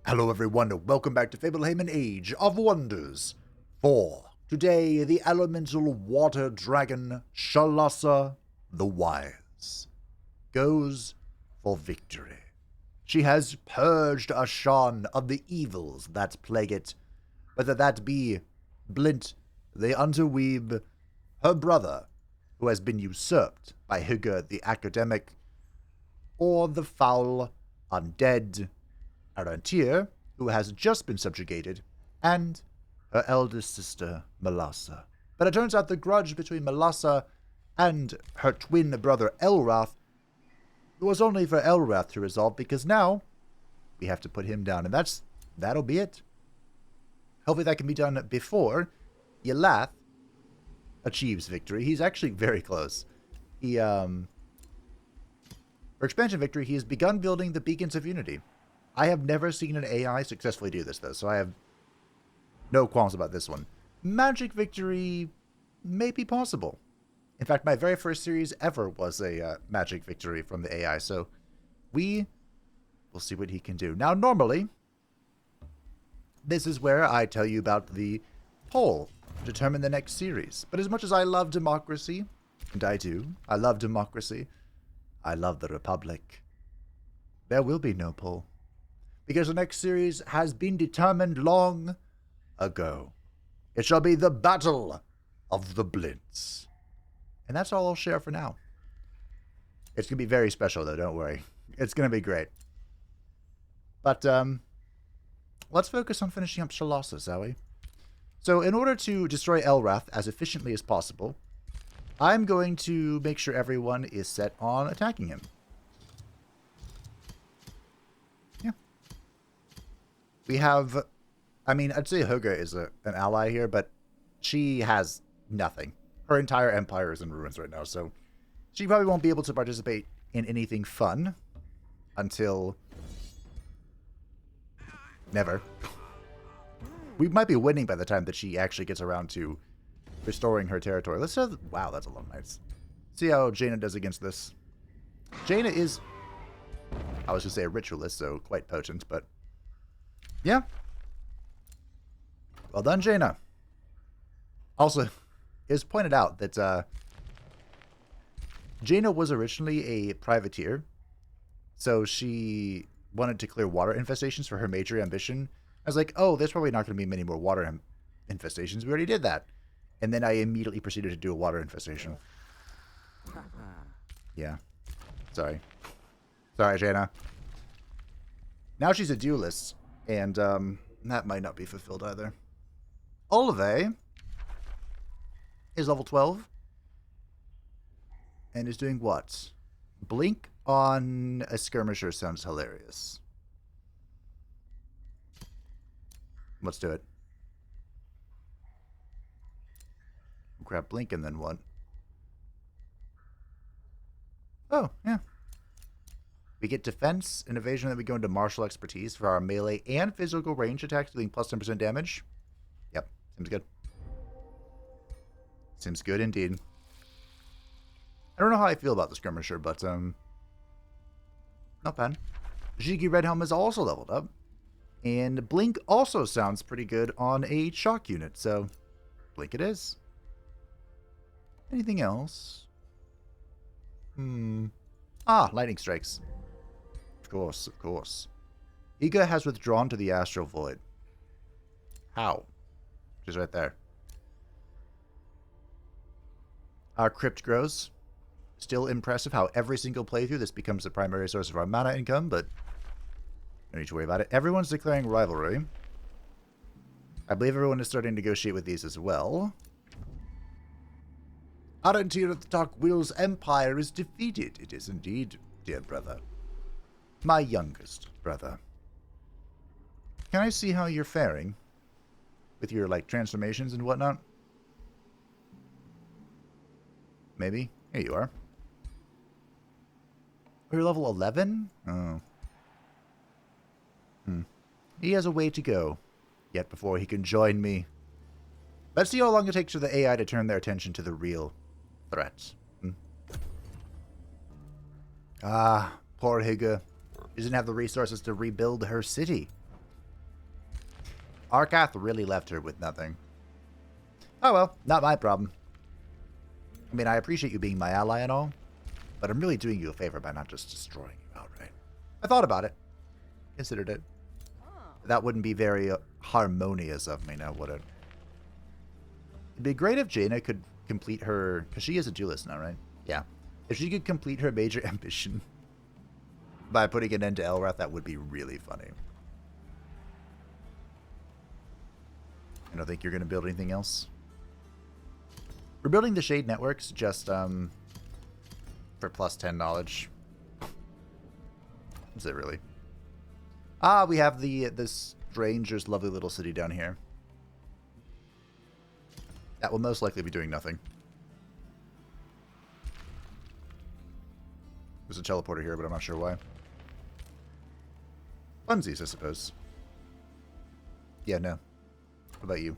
Hello everyone, and welcome back to Fablehaven Age of Wonders 4. Today, the elemental water dragon, Shalassa the Wise, goes for victory. She has purged Ashan of the evils that plague it, whether that be Blint, the Unterweeb, her brother, who has been usurped by Hygge the Academic, or the foul undead Arantir, who has just been subjugated, and her eldest sister, Melassa. But it turns out the grudge between Melassa and her twin brother, Elrath, was only for Elrath to resolve, because now we have to put him down, and that'll be it. Hopefully that can be done before Elrath achieves victory. He's actually very close. For expansion victory, he has begun building the Beacons of Unity. I have never seen an AI successfully do this, though, so I have no qualms about this one. Magic victory may be possible. In fact, my very first series ever was a magic victory from the AI, so we will see what he can do. Now, normally, this is where I tell you about the poll to determine the next series. But as much as I love democracy, and I do, I love democracy, I love the Republic, there will be no poll, because the next series has been determined long ago. It shall be the Battle of the Blints. And that's all I'll share for now. It's going to be very special, though, don't worry. It's going to be great. But, let's focus on finishing up Shalassa, shall we? So, in order to destroy Elrath as efficiently as possible, I'm going to make sure everyone is set on attacking him. We have, I mean, I'd say Hygge is an ally here, but she has nothing. Her entire empire is in ruins right now, so she probably won't be able to participate in anything fun until never. We might be winning by the time that she actually gets around to restoring her territory. Let's have, wow, that's a lot of knights. See how Jaina does against this. Jaina is, I was going to say a ritualist, so quite potent, but yeah. Well done, Jaina. Also, it was pointed out that Jaina was originally a privateer, so she wanted to clear water infestations for her major ambition. I was like, oh, there's probably not going to be many more water infestations. We already did that. And then I immediately proceeded to do a water infestation. Yeah. Sorry. Sorry, Jaina. Now she's a duelist. And that might not be fulfilled either. Olive is level 12. And is doing what? Blink on a skirmisher sounds hilarious. Let's do it. Grab Blink and then what? Oh, yeah. We get defense and evasion, then we go into martial expertise for our melee and physical range attacks, dealing plus 10% damage. Yep, seems good. Seems good indeed. I don't know how I feel about the skirmisher, but not bad. Jiggy Red Helm is also leveled up, and Blink also sounds pretty good on a shock unit, so Blink it is. Anything else? Lightning strikes. Of course, of course. Hygge has withdrawn to the Astral Void. How? She's right there. Our crypt grows. Still impressive how every single playthrough this becomes the primary source of our mana income, but no need to worry about it. Everyone's declaring rivalry. I believe everyone is starting to negotiate with these as well. Arantir of the Darkwheel's empire is defeated. It is indeed, dear brother. My youngest brother. Can I see how you're faring? With your, like, transformations and whatnot? Maybe? Here you are. We're level 11? Oh. He has a way to go, yet before he can join me. Let's see how long it takes for the AI to turn their attention to the real threats. Ah, poor Hygge. She doesn't have the resources to rebuild her city. Arcath really left her with nothing. Oh well, not my problem. I mean, I appreciate you being my ally and all, but I'm really doing you a favor by not just destroying you outright. I thought about it. Considered it. That wouldn't be very harmonious of me now, would it? It'd be great if Jaina could complete her... Because she is a duelist now, right? Yeah. If she could complete her major ambition by putting an end to Elrath, that would be really funny. I don't think you're going to build anything else. We're building the Shade Networks just for plus 10 knowledge. Is it really? Ah, we have the stranger's lovely little city down here. That will most likely be doing nothing. There's a teleporter here, but I'm not sure why. Funsies, I suppose. Yeah, no. What about you?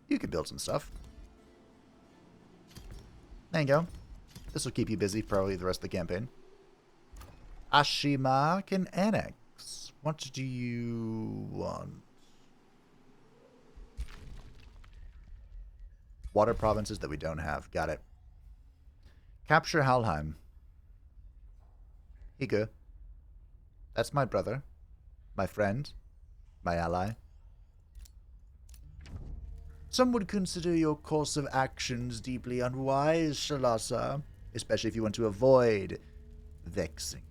You could build some stuff. There you go. This will keep you busy probably the rest of the campaign. Ashima can annex. What do you want? Water provinces that we don't have. Got it. Capture Halheim. Higa. That's my brother. My friend. My ally. Some would consider your course of actions deeply unwise, Shalassa, especially if you want to avoid vexing.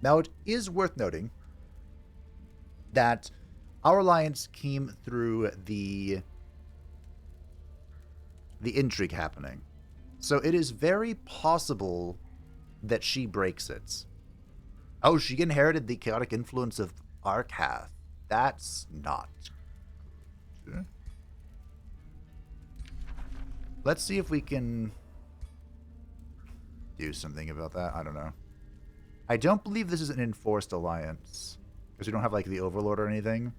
Now, it is worth noting that our alliance came through the intrigue happening. So it is very possible that she breaks it. Oh, she inherited the chaotic influence of Arcath. That's not good. Let's see if we can do something about that. I don't know. I don't believe this is an enforced alliance, because we don't have, like, the Overlord or anything.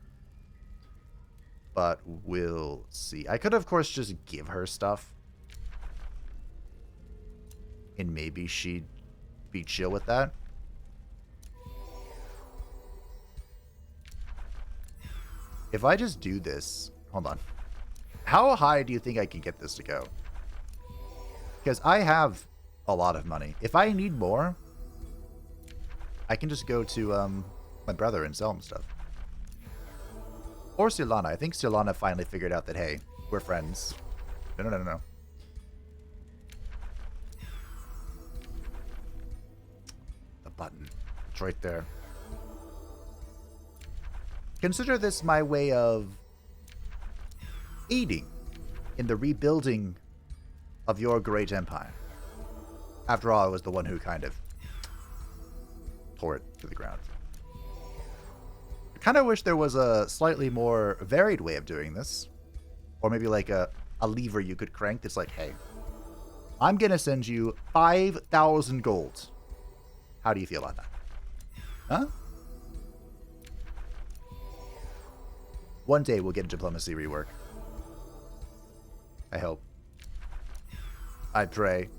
But we'll see. I could, of course, just give her stuff. And maybe she'd be chill with that. If I just do this... Hold on. How high do you think I can get this to go? Because I have a lot of money. If I need more, I can just go to my brother and sell him stuff. Or Shalana. I think Shalana finally figured out that, hey, we're friends. No. The button. It's right there. Consider this my way of aiding in the rebuilding of your great empire. After all, I was the one who kind of tore it to the ground. I kind of wish there was a slightly more varied way of doing this. Or maybe like a lever you could crank that's like, hey, I'm going to send you 5,000 gold. How do you feel about that? Huh? One day we'll get diplomacy rework. I hope. I pray.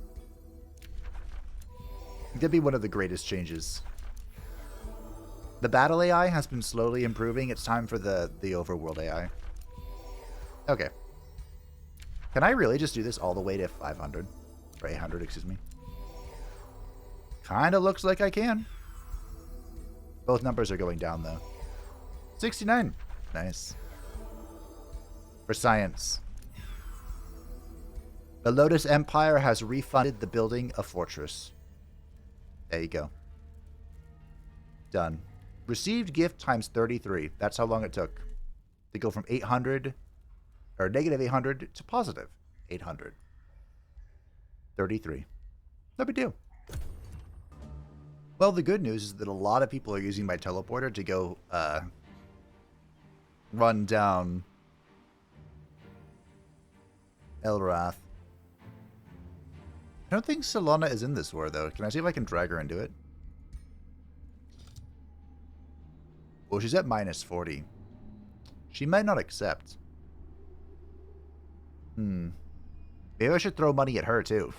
That'd be one of the greatest changes. The battle AI has been slowly improving. It's time for the overworld AI. Okay. Can I really just do this all the way to 500? Or 800, excuse me. Kind of looks like I can. Both numbers are going down, though. 69. Nice. For science. The Lotus Empire has refunded the building a fortress. There you go. Done. Received gift times 33. That's how long it took to go from 800 or negative 800 to positive 800. 33. No big deal. Well, the good news is that a lot of people are using my teleporter to go run down Elrath. I don't think Shalana is in this war, though. Can I see if I can drag her into it? Well, she's at minus 40. She might not accept. Maybe I should throw money at her, too.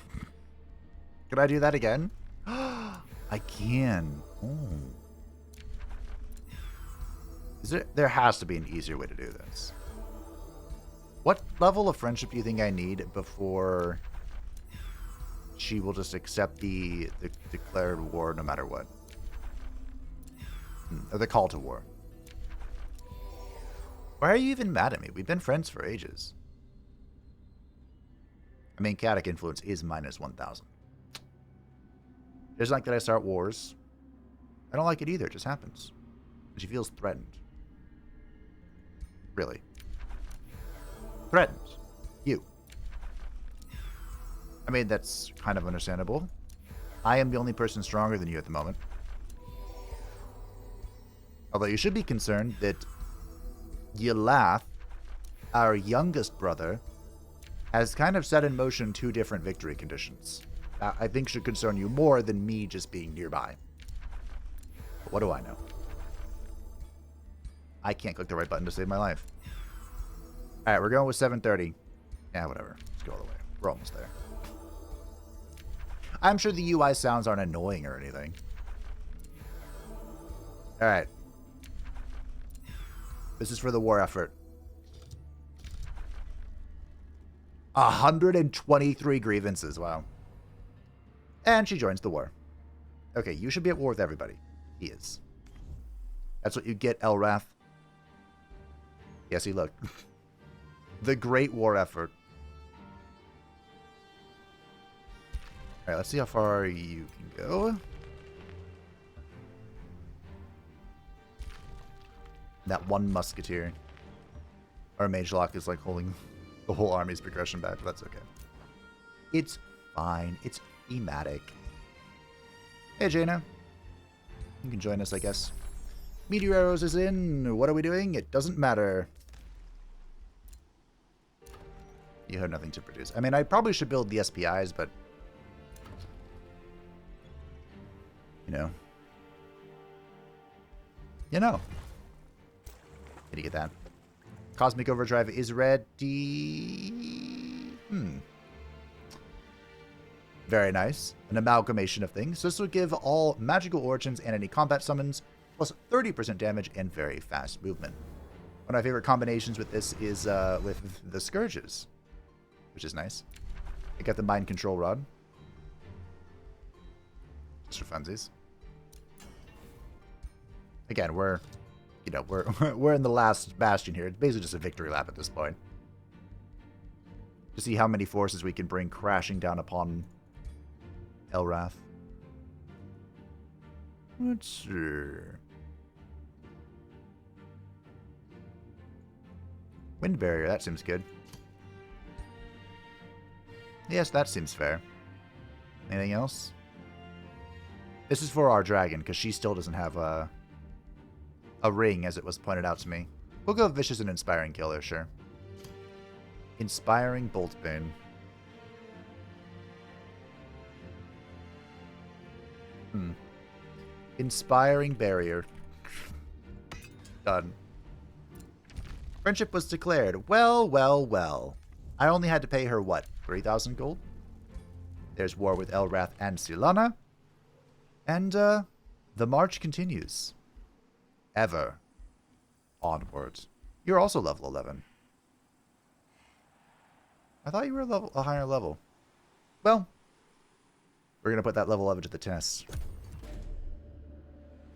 Can I do that again? I can. Oh. There has to be an easier way to do this. What level of friendship do you think I need before she will just accept the declared war no matter what? Or the call to war. Why are you even mad at me? We've been friends for ages. I mean, chaotic influence is minus 1,000. It doesn't like that I start wars. I don't like it either. It just happens. And she feels threatened. Really. Threatened. You. I mean, that's kind of understandable. I am the only person stronger than you at the moment. Although you should be concerned that Elrath, our youngest brother, has kind of set in motion 2 different victory conditions. I think should concern you more than me just being nearby. But what do I know? I can't click the right button to save my life. Alright, we're going with 730. Yeah, whatever. Let's go all the way. We're almost there. I'm sure the UI sounds aren't annoying or anything. Alright. This is for the war effort. 123 grievances. Wow. And she joins the war. Okay, you should be at war with everybody. He is. That's what you get, Elrath. Yes, he look. The great war effort. Alright, let's see how far you can go. That one musketeer. Our mage lock is like holding the whole army's progression back, but that's okay. It's fine. It's thematic. Hey, Jaina. You can join us, I guess. Meteor Arrows is in. What are we doing? It doesn't matter. You have nothing to produce. I mean, I probably should build the SPIs, but... You know. Did you get that? Cosmic Overdrive is ready. Very nice. An amalgamation of things. So this will give all magical origins and any combat summons plus 30% damage and very fast movement. One of my favorite combinations with this is with the Scourges, which is nice. I got the Mind Control Rod. Just for funsies. Again, we're in the last bastion here. It's basically just a victory lap at this point. To see how many forces we can bring crashing down upon Elrath. Let's see. Wind barrier, that seems good. Yes, that seems fair. Anything else? This is for our dragon, because she still doesn't have a ring, as it was pointed out to me. We'll go Vicious and Inspiring Killer, sure. Inspiring Boltbane. Inspiring Barrier. Done. Friendship was declared. Well, well, well. I only had to pay her, what, 3,000 gold? There's war with Elrath and Shalassa. And, the march continues. Ever. Onwards. You're also level 11. I thought you were a higher level. Well, we're going to put that level 11 to the test.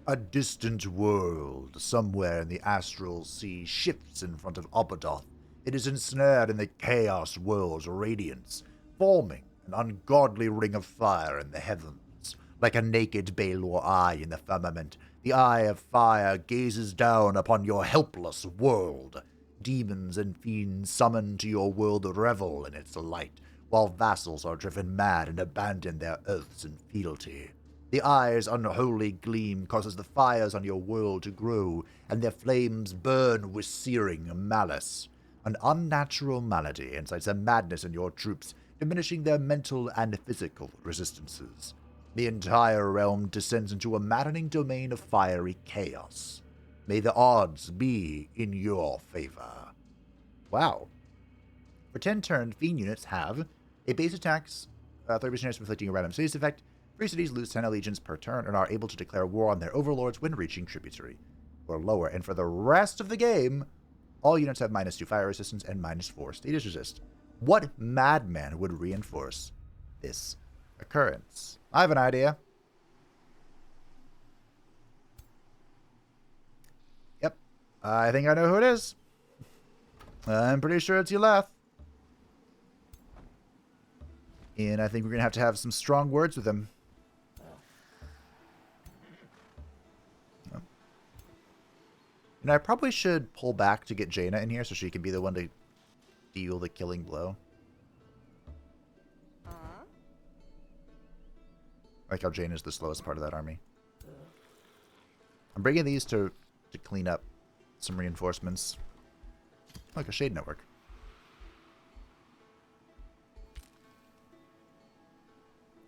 A distant world, somewhere in the astral sea, shifts in front of Obadoth. It is ensnared in the chaos world's radiance, forming an ungodly ring of fire in the heavens. Like a naked Balor eye in the firmament, the eye of fire gazes down upon your helpless world. Demons and fiends summoned to your world revel in its light, while vassals are driven mad and abandon their oaths and fealty. The eye's unholy gleam causes the fires on your world to grow, and their flames burn with searing malice. An unnatural malady incites a madness in your troops, diminishing their mental and physical resistances. The entire realm descends into a maddening domain of fiery chaos. May the odds be in your favor. Wow. For 10 turns, Fiend units have a base attacks, 30% chance of inflicting a random status effect. Free cities lose 10 allegiance per turn and are able to declare war on their overlords when reaching tributary. or lower. And for the rest of the game, all units have -2 fire resistance and -4 status resist. What madman would reinforce this occurrence? I have an idea. Yep. I think I know who it is. I'm pretty sure it's Elrath. And I think we're going to have some strong words with him. And I probably should pull back to get Jaina in here so she can be the one to deal the killing blow. I like how Jaina's the slowest part of that army. I'm bringing these to clean up some reinforcements. Like a shade network.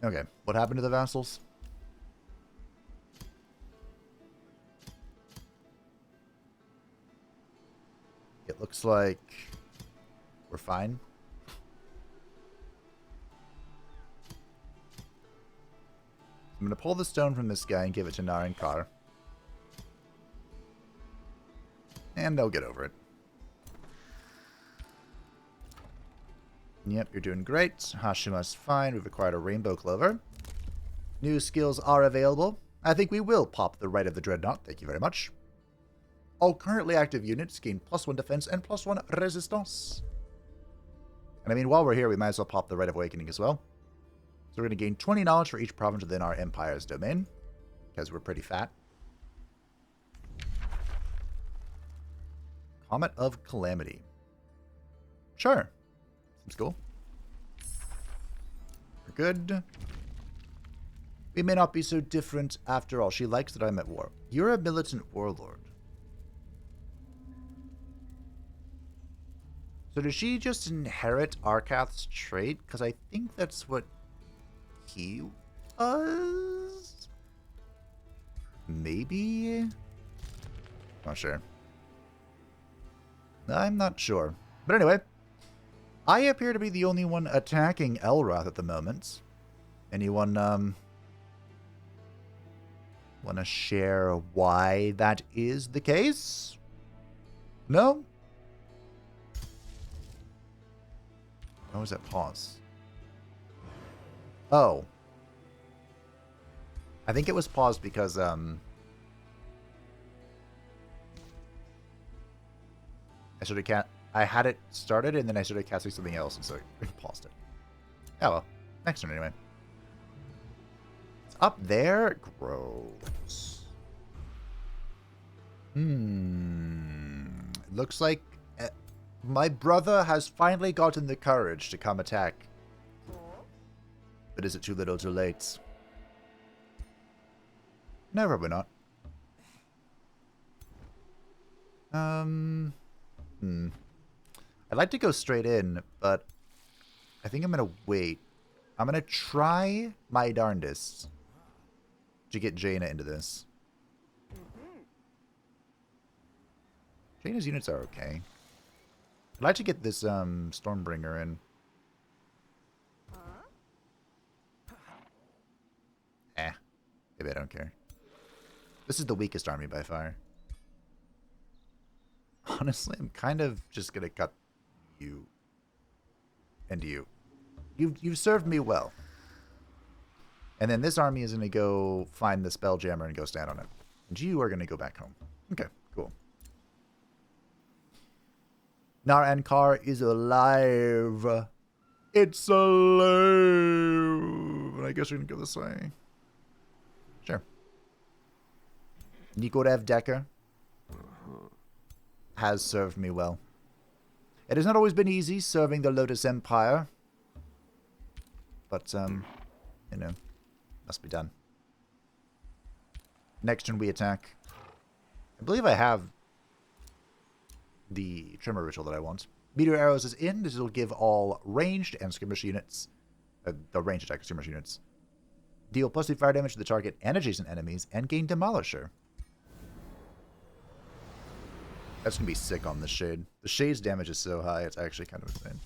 Okay, what happened to the vassals? It looks like we're fine. I'm going to pull the stone from this guy and give it to Narankar. And they'll get over it. Yep, you're doing great. Hashima's fine. We've acquired a Rainbow Clover. New skills are available. I think we will pop the Rite of the Dreadnought. Thank you very much. All currently active units gain +1 defense and +1 resistance. And I mean, while we're here, we might as well pop the Rite of Awakening as well. So we're going to gain 20 knowledge for each province within our empire's domain. Because we're pretty fat. Comet of Calamity. Sure. Seems cool. We're good. We may not be so different after all. She likes that I'm at war. You're a militant warlord. So does she just inherit Arkath's trait? Because I think that's what he was? Maybe? Not sure. I'm not sure. But anyway, I appear to be the only one attacking Elrath at the moment. Anyone, want to share why that is the case? No? Why was that pause? Oh. I think it was paused because, I had it started and then I started casting something else and so I paused it. Oh well. Next turn anyway. It's up there? Gross. It looks like my brother has finally gotten the courage to come attack. But is it too little too late? No, probably not. I'd like to go straight in, but I think I'm going to wait. I'm going to try my darndest to get Jaina into this. Jaina's units are okay. I'd like to get this Stormbringer in. Maybe I don't care. This is the weakest army by far. Honestly, I'm kind of just gonna cut you and you. You've served me well. And then this army is gonna go find the Spelljammer and go stand on it. And you are gonna go back home. Okay, cool. Narankar is alive. It's alive. I guess we're gonna go this way. Sure. Nikorev Decker has served me well. It has not always been easy serving the Lotus Empire. But, you know, must be done. Next turn we attack. I believe I have the Tremor Ritual that I want. Meteor Arrows is in. This will give all ranged and skirmish units, the ranged attack skirmish units, deal +2 fire damage to the target and adjacent enemies, and gain Demolisher. That's going to be sick on this Shade. The Shade's damage is so high, it's actually kind of insane.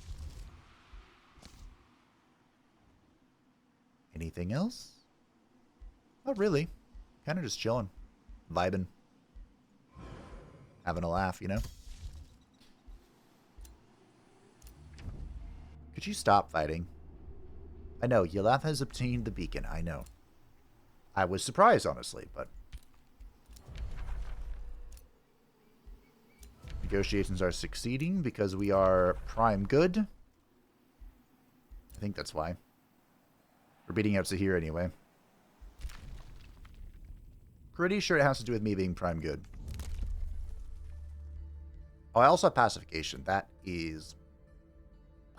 Anything else? Not really. Kind of just chilling. Vibing. having a laugh, you know? Could you stop fighting? I know, Elrath has obtained the beacon, I know. I was surprised, honestly, but... Negotiations are succeeding because we are prime good. I think that's why. We're beating out Sahir anyway. Pretty sure it has to do with me being prime good. Oh, I also have pacification. That is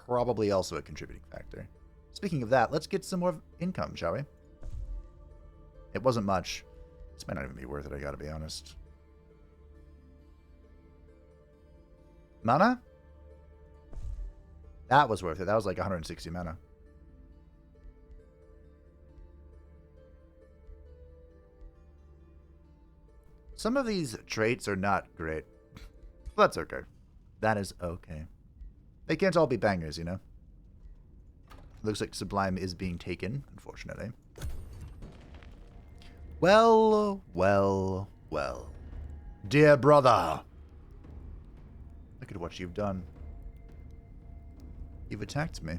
probably also a contributing factor. Speaking of that, let's get some more income, shall we? It wasn't much. This might not even be worth it, I gotta be honest. Mana? That was worth it. That was like 160 mana. Some of these traits are not great. But that's okay. That is okay. They can't all be bangers, you know? Looks like Sublime is being taken, unfortunately. Well, well, well. Dear brother. Look at what you've done. You've attacked me.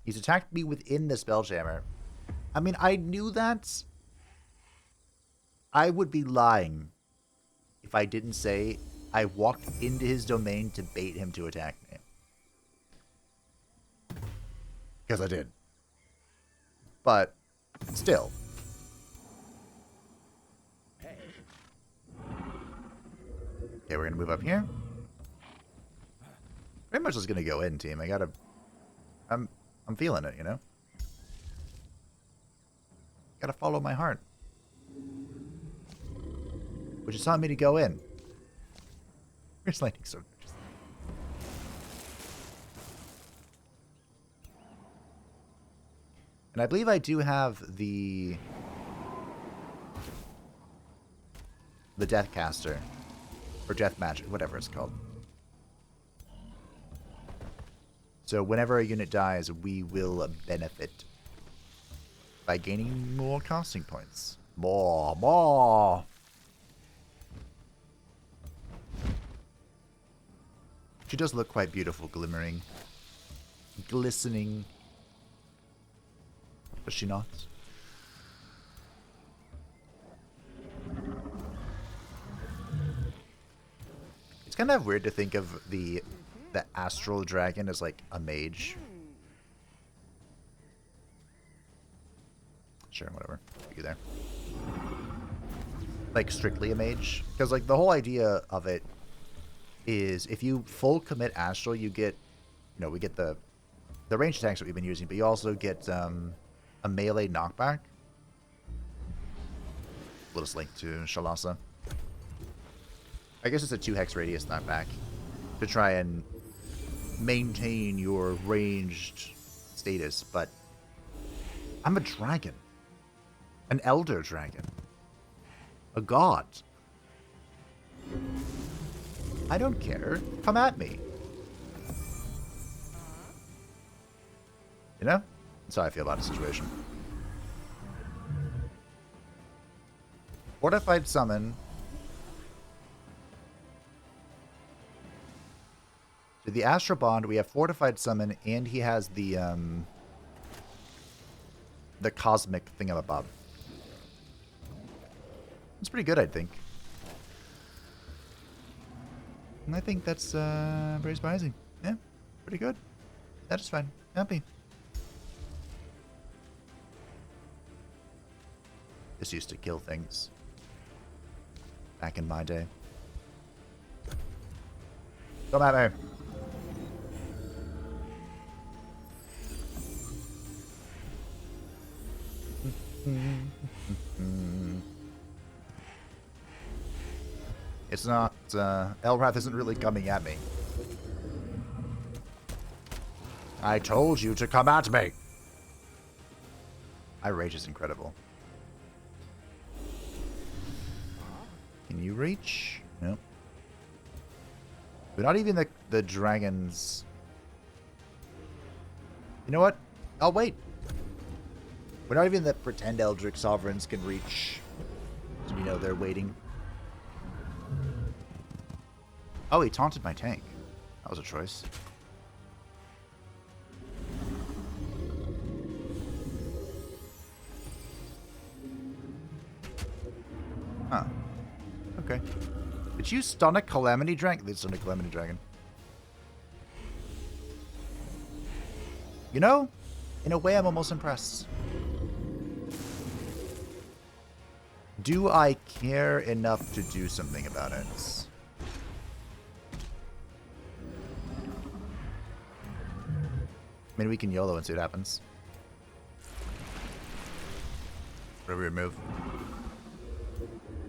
He's attacked me within the Spelljammer. I mean, I knew that. I would be lying if I didn't say I walked into his domain to bait him to attack me. Because I did. But, still. Okay, we're gonna move up here. Pretty much just gonna go in, team. I'm feeling it, you know? Gotta follow my heart. Which is telling me to go in. Where's lightning so? And I believe I do have the Death Caster. Or Death Magic, whatever it's called. So whenever a unit dies, we will benefit by gaining more casting points. More. She does look quite beautiful, glimmering, glistening. Does she not? It's kind of weird to think of the astral dragon as like a mage. Sure, whatever. You there. Like strictly a mage, because like the whole idea of it is if you full commit astral, you get, you know, we get the range attacks that we've been using, but you also get a melee knockback. Let us link to Shalassa. I guess it's a 2-hex radius knockback to try and maintain your ranged status, but I'm a dragon. An elder dragon. A god. I don't care. Come at me. You know? That's how I feel about the situation. Fortified summon. To the Astral Bond, we have Fortified Summon, and he has the Cosmic Thingamabob. It's pretty good, I think. And I think that's very surprising. Yeah, pretty good. Satisfied. Happy. This used to kill things. Back in my day. Come at me. It's not, Elrath isn't really coming at me. I told you to come at me! My rage is incredible. Can you reach? Nope. But not even the dragons. You know what? I'll wait. We're not even the pretend Eldritch Sovereigns can reach. So, you know they're waiting. Oh, he taunted my tank. That was a choice. Huh. Okay. Did you stun a Calamity Dragon? They stunned a Calamity Dragon. You know, in a way, I'm almost impressed. Do I care enough to do something about it? I mean, we can YOLO and see what happens. Whatever your move.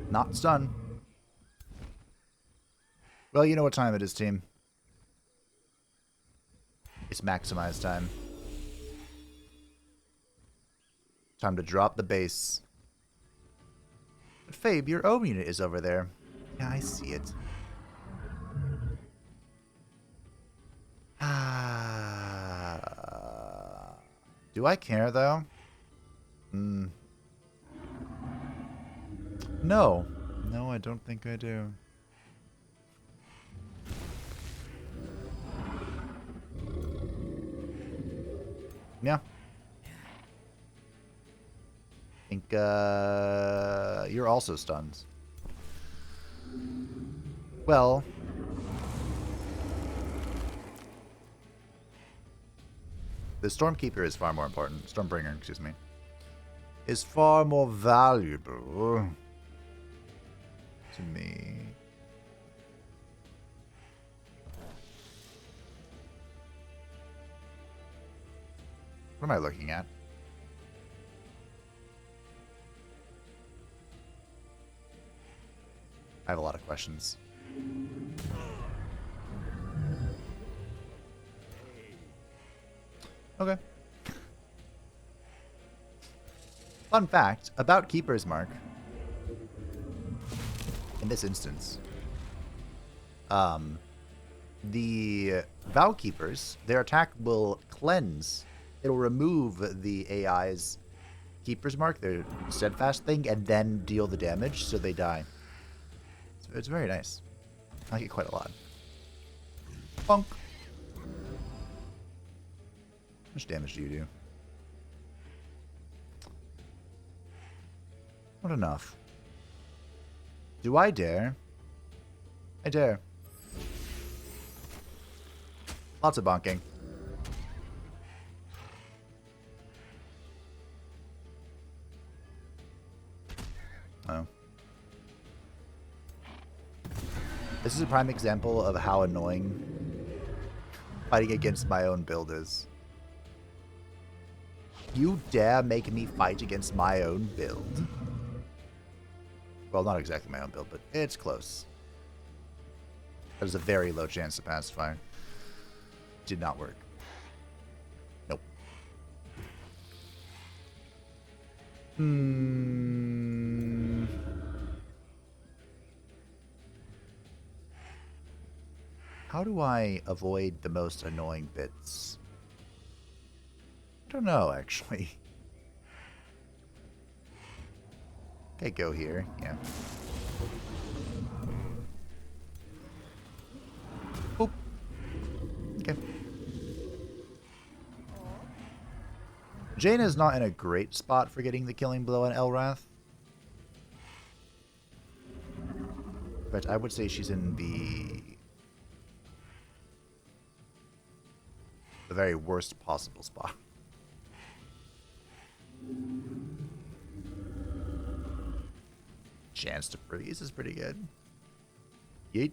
Not stun. Well, you know what time it is, team. It's maximize time. Time to drop the base. But Fabe, your own unit is over there. Yeah, I see it. Do I care, though? No. No, I don't think I do. Yeah. I think, you're also stunned. Well... The Stormkeeper is far more important. Stormbringer, excuse me. Is far more valuable to me. What am I looking at? I have a lot of questions. Okay. Fun fact about Keeper's Mark. In this instance, the Vow Keepers, their attack will cleanse. It'll remove the AI's Keeper's Mark, their steadfast thing, and then deal the damage, so they die. So it's very nice. I like it quite a lot. Bonk. How much damage do you do? Not enough. Do I dare? I dare. Lots of bonking. Oh. This is a prime example of how annoying fighting against my own build is. You dare make me fight against my own build? Well, not exactly my own build, but it's close. There's a very low chance to pacify. Did not work. Nope. How do I avoid the most annoying bits? I don't know, actually. Okay, go here. Yeah. Boop. Okay. Jaina is not in a great spot for getting the killing blow on Elrath. But I would say she's in the very worst possible spot. Chance to freeze is pretty good. Yeet.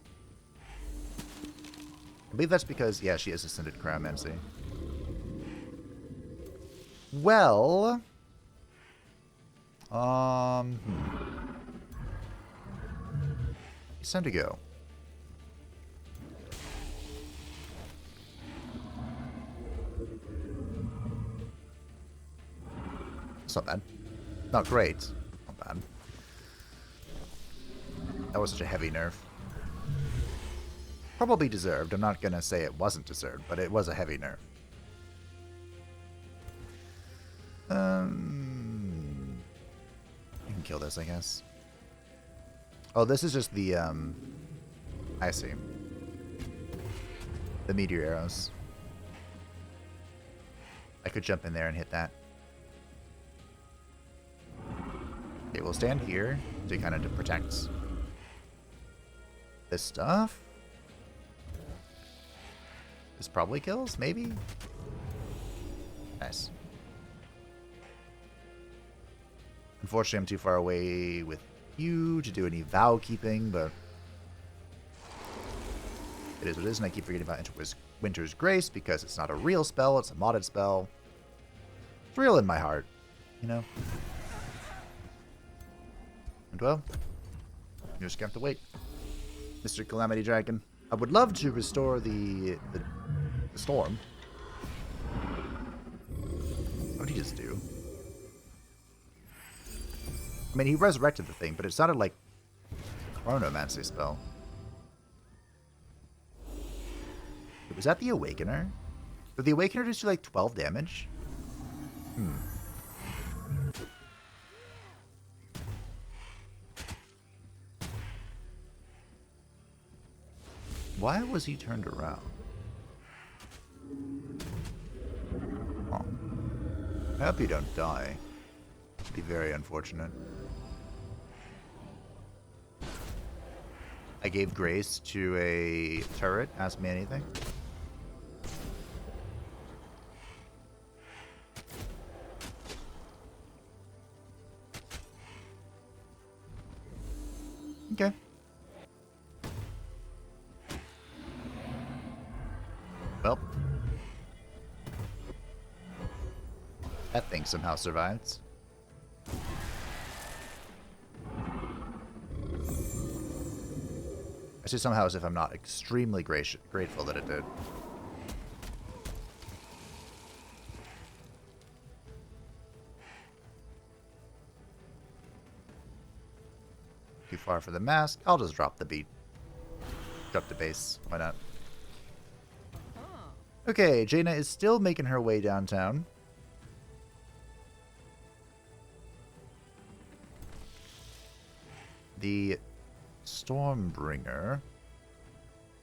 I believe that's because, yeah, she has Ascended Cryomancy. Well... It's time to go. It's not bad. Not great. Not bad. That was such a heavy nerf. Probably deserved. I'm not going to say it wasn't deserved, but it was a heavy nerf. You can kill this, I guess. Oh, this is just the, I see. The meteor arrows. I could jump in there and hit that. Okay, we'll stand here to kind of protect this stuff. This probably kills, maybe? Nice. Unfortunately, I'm too far away with you to do any vow keeping, but it is what it is, and I keep forgetting about Winter's Grace because it's not a real spell, it's a modded spell. It's real in my heart, you know? And well, you just have to wait. Mr. Calamity Dragon. I would love to restore the storm. What did he just do? I mean, he resurrected the thing, but it sounded like a chronomancy spell. Was that the Awakener? Did the Awakener just do like 12 damage? Why was he turned around? Oh. I hope you don't die. It'd be very unfortunate. I gave grace to a turret. Ask me anything. Okay. Well. That thing somehow survived. I say somehow as if I'm not extremely grateful that it did. Too far for the mask. I'll just drop the beat. Drop the base. Why not? Okay, Jaina is still making her way downtown. The Stormbringer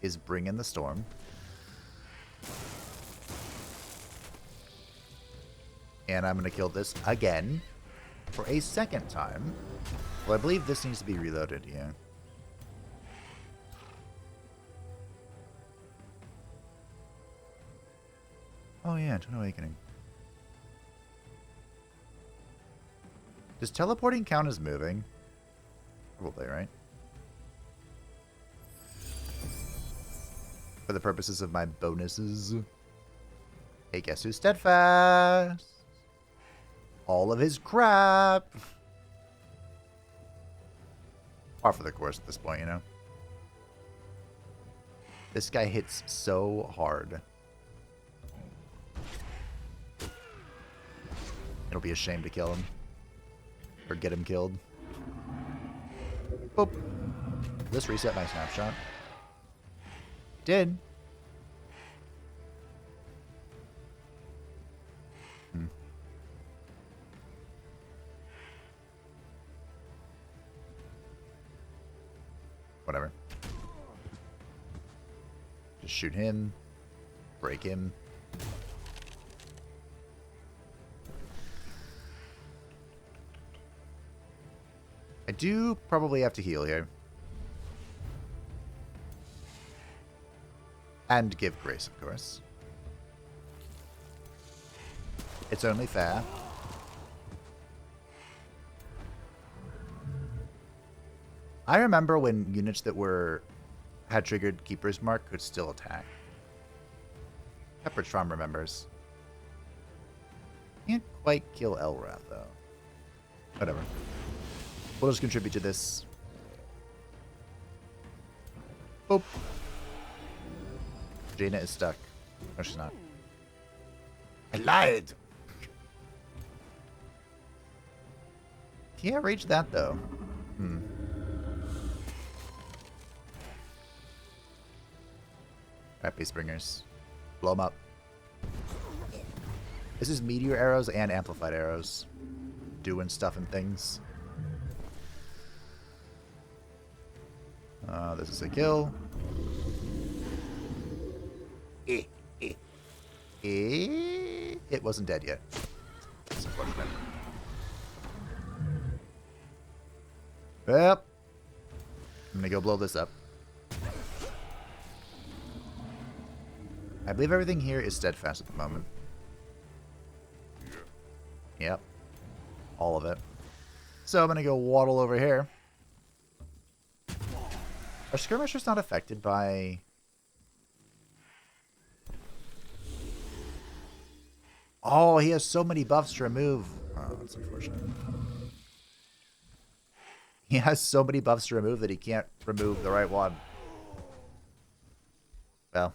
is bringing the storm. And I'm going to kill this again for a second time. Well, I believe this needs to be reloaded, yeah. Oh yeah, Twin Awakening. Does teleporting count as moving? Probably, right? For the purposes of my bonuses. Hey, guess who's steadfast? All of his crap. Par for the course at this point, you know? This guy hits so hard. It'll be a shame to kill him. Or get him killed. Boop. Let's reset my snapshot. Did. Whatever. Just shoot him. Break him. I do probably have to heal here. And give grace, of course. It's only fair. I remember when units that had triggered Keeper's Mark could still attack. Pepperidge Farm remembers. Can't quite kill Elrath, though. Whatever. We'll just contribute to this. Boop. Jaina is stuck. No, she's not. I lied! Can't reach that, though. Alright, Beast Bringers. Blow them up. This is Meteor Arrows and Amplified Arrows. Doing stuff and things. This is a kill. It wasn't dead yet. That's unfortunate. Yep. I'm gonna go blow this up. I believe everything here is steadfast at the moment. Yep. All of it. So I'm gonna go waddle over here. Are skirmishers not affected by... Oh, he has so many buffs to remove. Oh, that's unfortunate. He has so many buffs to remove that he can't remove the right one. Well.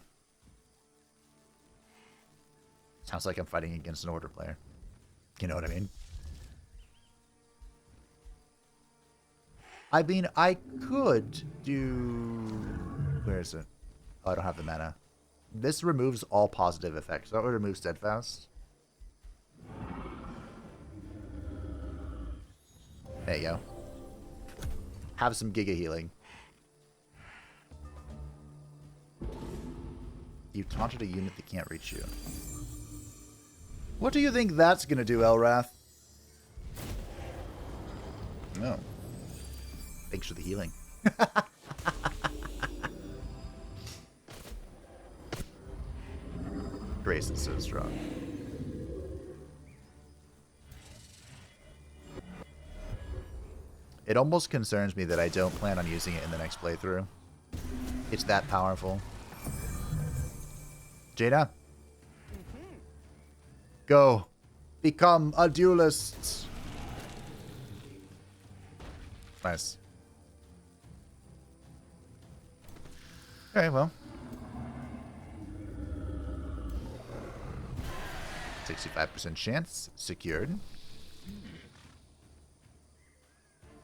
Sounds like I'm fighting against an Order player. You know what I mean? I mean, I could do... Where is it? Oh, I don't have the mana. This removes all positive effects. That would remove Steadfast. There you go. Have some Giga Healing. You taunted a unit that can't reach you. What do you think that's going to do, Elrath? No. Thanks for the healing. Grace is so strong. It almost concerns me that I don't plan on using it in the next playthrough. It's that powerful. Jaina? Go. Become a duelist. Nice. Okay, well. 65% chance. Secured.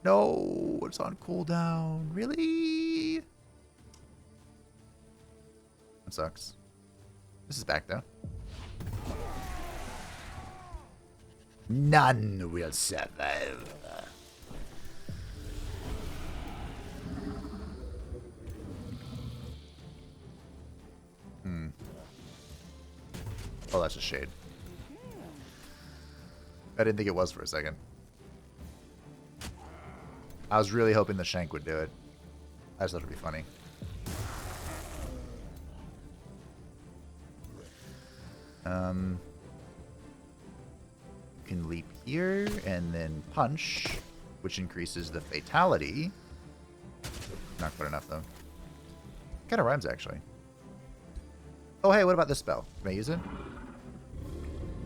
No, it's on cooldown. Really? That sucks. This is back, though. None will survive. Oh, that's a shade. I didn't think it was for a second. I was really hoping the Shank would do it. I just thought it would be funny. You can leap here and then punch, which increases the fatality. Not quite enough, though. Kind of rhymes, actually. Oh, hey, what about this spell? Can I use it?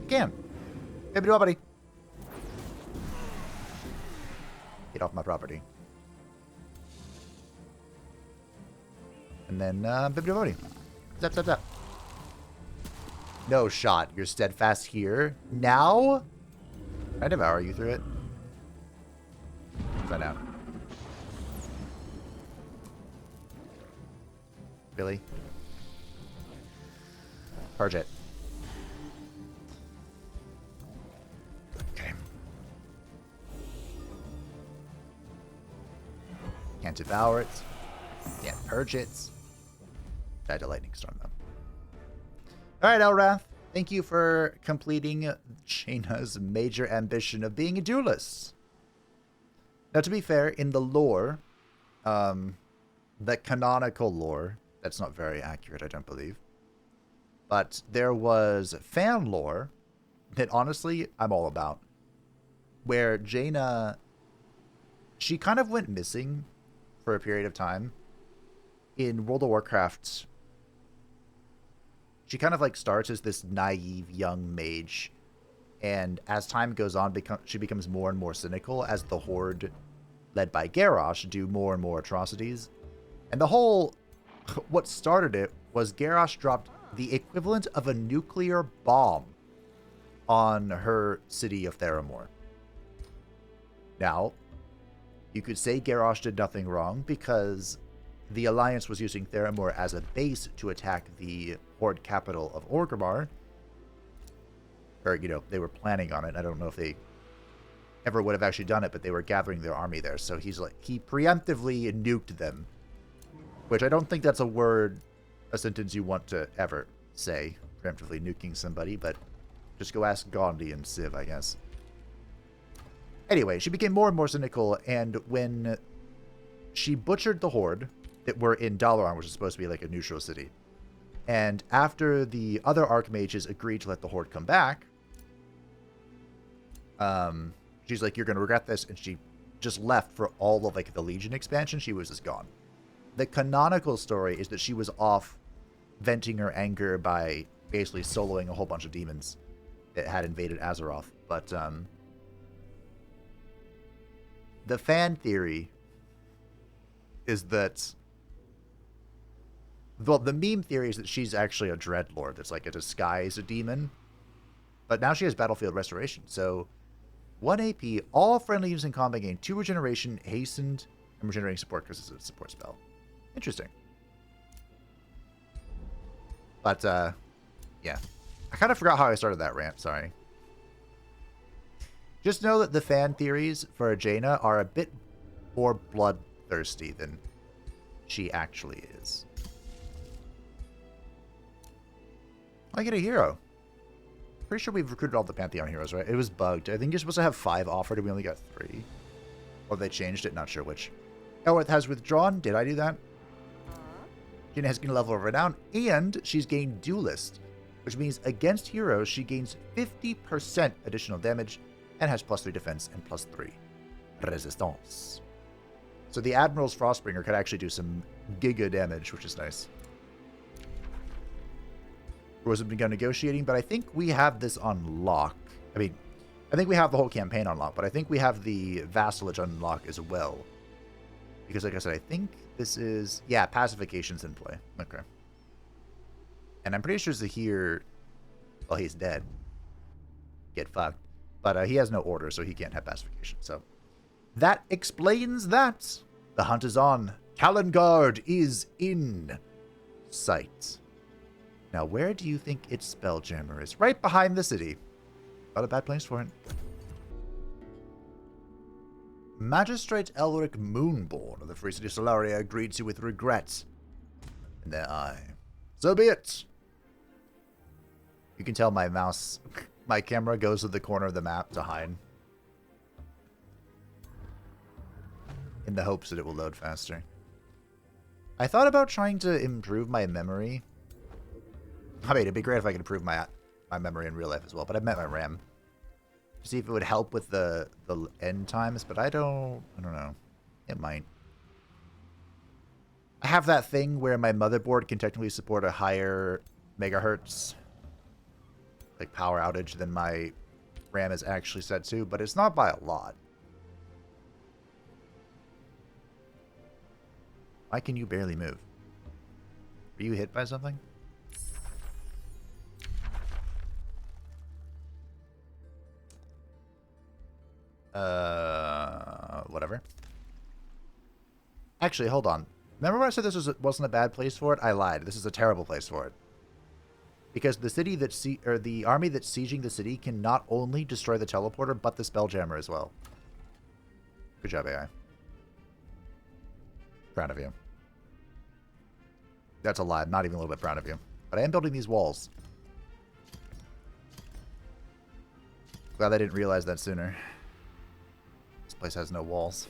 You can. Hey, buddy. Get off my property. And then, bibliopody. Zap, zap, zap. No shot. You're steadfast here. Now? Can I devour you through it? Find out. Really? Purge it. Okay. Can't devour it. Can't purge it. Died to lightning storm though. Alright, Elrath. Thank you for completing Jaina's major ambition of being a duelist. Now, to be fair, in the lore, the canonical lore, that's not very accurate, I don't believe. But there was fan lore that, honestly, I'm all about. Where Jaina, she kind of went missing for a period of time. In World of Warcraft, she kind of like starts as this naive young mage. And as time goes on, she becomes more and more cynical as the Horde, led by Garrosh, do more and more atrocities. And the whole... what started it was Garrosh dropped the equivalent of a nuclear bomb on her city of Theramore. Now, you could say Garrosh did nothing wrong because the Alliance was using Theramore as a base to attack the Horde capital of Orgrimmar. Or, you know, they were planning on it. I don't know if they ever would have actually done it, but they were gathering their army there. So he's like, he preemptively nuked them Which I don't think that's a sentence you want to ever say, preemptively nuking somebody, but just go ask Gandhi and Civ, I guess. Anyway, she became more and more cynical, and when she butchered the Horde that were in Dalaran, which is supposed to be like a neutral city, and after the other Archmages agreed to let the Horde come back, she's like, you're going to regret this, and she just left for all of like the Legion expansion. She was just gone. The canonical story is that she was off venting her anger by basically soloing a whole bunch of demons that had invaded Azeroth. But the fan theory is that, well, the meme theory is that she's actually a Dreadlord that's like a disguised demon. But now she has Battlefield Restoration, so 1 AP, all friendly units in combat gain 2 regeneration, hastened, and regenerating support because it's a support spell. Interesting. But, yeah. I kind of forgot how I started that rant, sorry. Just know that the fan theories for Jaina are a bit more bloodthirsty than she actually is. I get a hero. Pretty sure we've recruited all the Pantheon heroes, right? It was bugged. I think you're supposed to have 5 offered and we only got 3. Or they changed it, not sure which. Elrath has withdrawn. Did I do that? Jaina has gained a level of renown, and she's gained Duelist, which means against heroes she gains 50% additional damage and has +3 defense and +3 resistance. So the Admiral's Frostbringer could actually do some giga damage, which is nice. Wasn't begun negotiating, but I think we have this on lock. I mean, I think we have the whole campaign on lock, but I think we have the vassalage on lock as well. Because like I said, I think this is... Yeah, pacification's in play. Okay. And I'm pretty sure Zahir... Well, he's dead. Get fucked. But he has no order, so he can't have pacification. So that explains that. The hunt is on. Talonguard is in sight. Now, where do you think its Spelljammer is? Right behind the city. Not a bad place for it. Magistrate Elric Moonborn of the Free City of Solaria greets you with regret in their eye. So be it. You can tell my mouse, my camera goes to the corner of the map to hide. In the hopes that it will load faster. I thought about trying to improve my memory. I mean, it'd be great if I could improve my memory in real life as well, but I meant my RAM. To see if it would help with the end times, but I don't know. It might. I have that thing where my motherboard can technically support a higher megahertz, like power outage, than my RAM is actually set to, but it's not by a lot. Why can you barely move? Are you hit by something? Whatever. Actually, hold on. Remember when I said this wasn't a bad place for it? I lied. This is a terrible place for it. Because the city that the army that's sieging the city can not only destroy the teleporter, but the Spelljammer as well. Good job, AI. Proud of you. That's a lie. I'm not even a little bit proud of you. But I am building these walls. Glad I didn't realize that sooner. This place has no walls.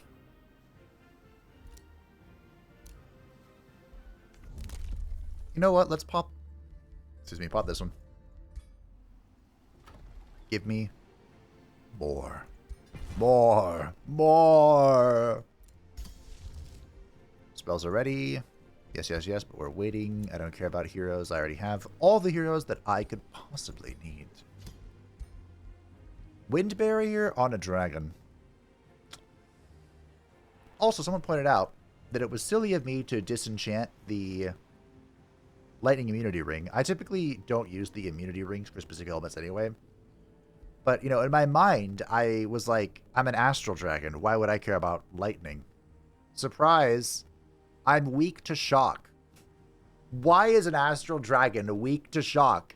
You know what? Let's pop... Excuse me, pop this one. Give me more. More. More. Spells are ready. Yes, yes, yes, but we're waiting. I don't care about heroes. I already have all the heroes that I could possibly need. Wind barrier on a dragon. Also, someone pointed out that it was silly of me to disenchant the lightning immunity ring. I typically don't use the immunity rings for specific elements anyway. But, you know, in my mind, I was like, I'm an astral dragon. Why would I care about lightning? Surprise! I'm weak to shock. Why is an astral dragon weak to shock?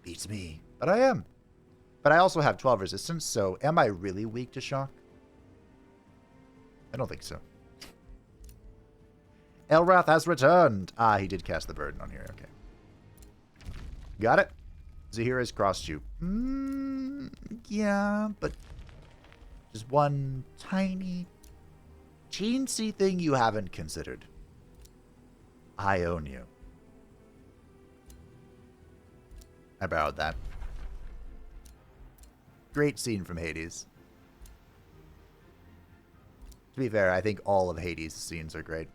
Beats me. But I am. But I also have 12 resistance, so am I really weak to shock? I don't think so. Elrath has returned. Ah, he did cast the burden on here. Okay. Got it. Zahira's crossed you. Yeah, but just one tiny, teensy thing you haven't considered. I own you. I borrowed that. Great scene from Hades. To be fair, I think all of Hades' scenes are great.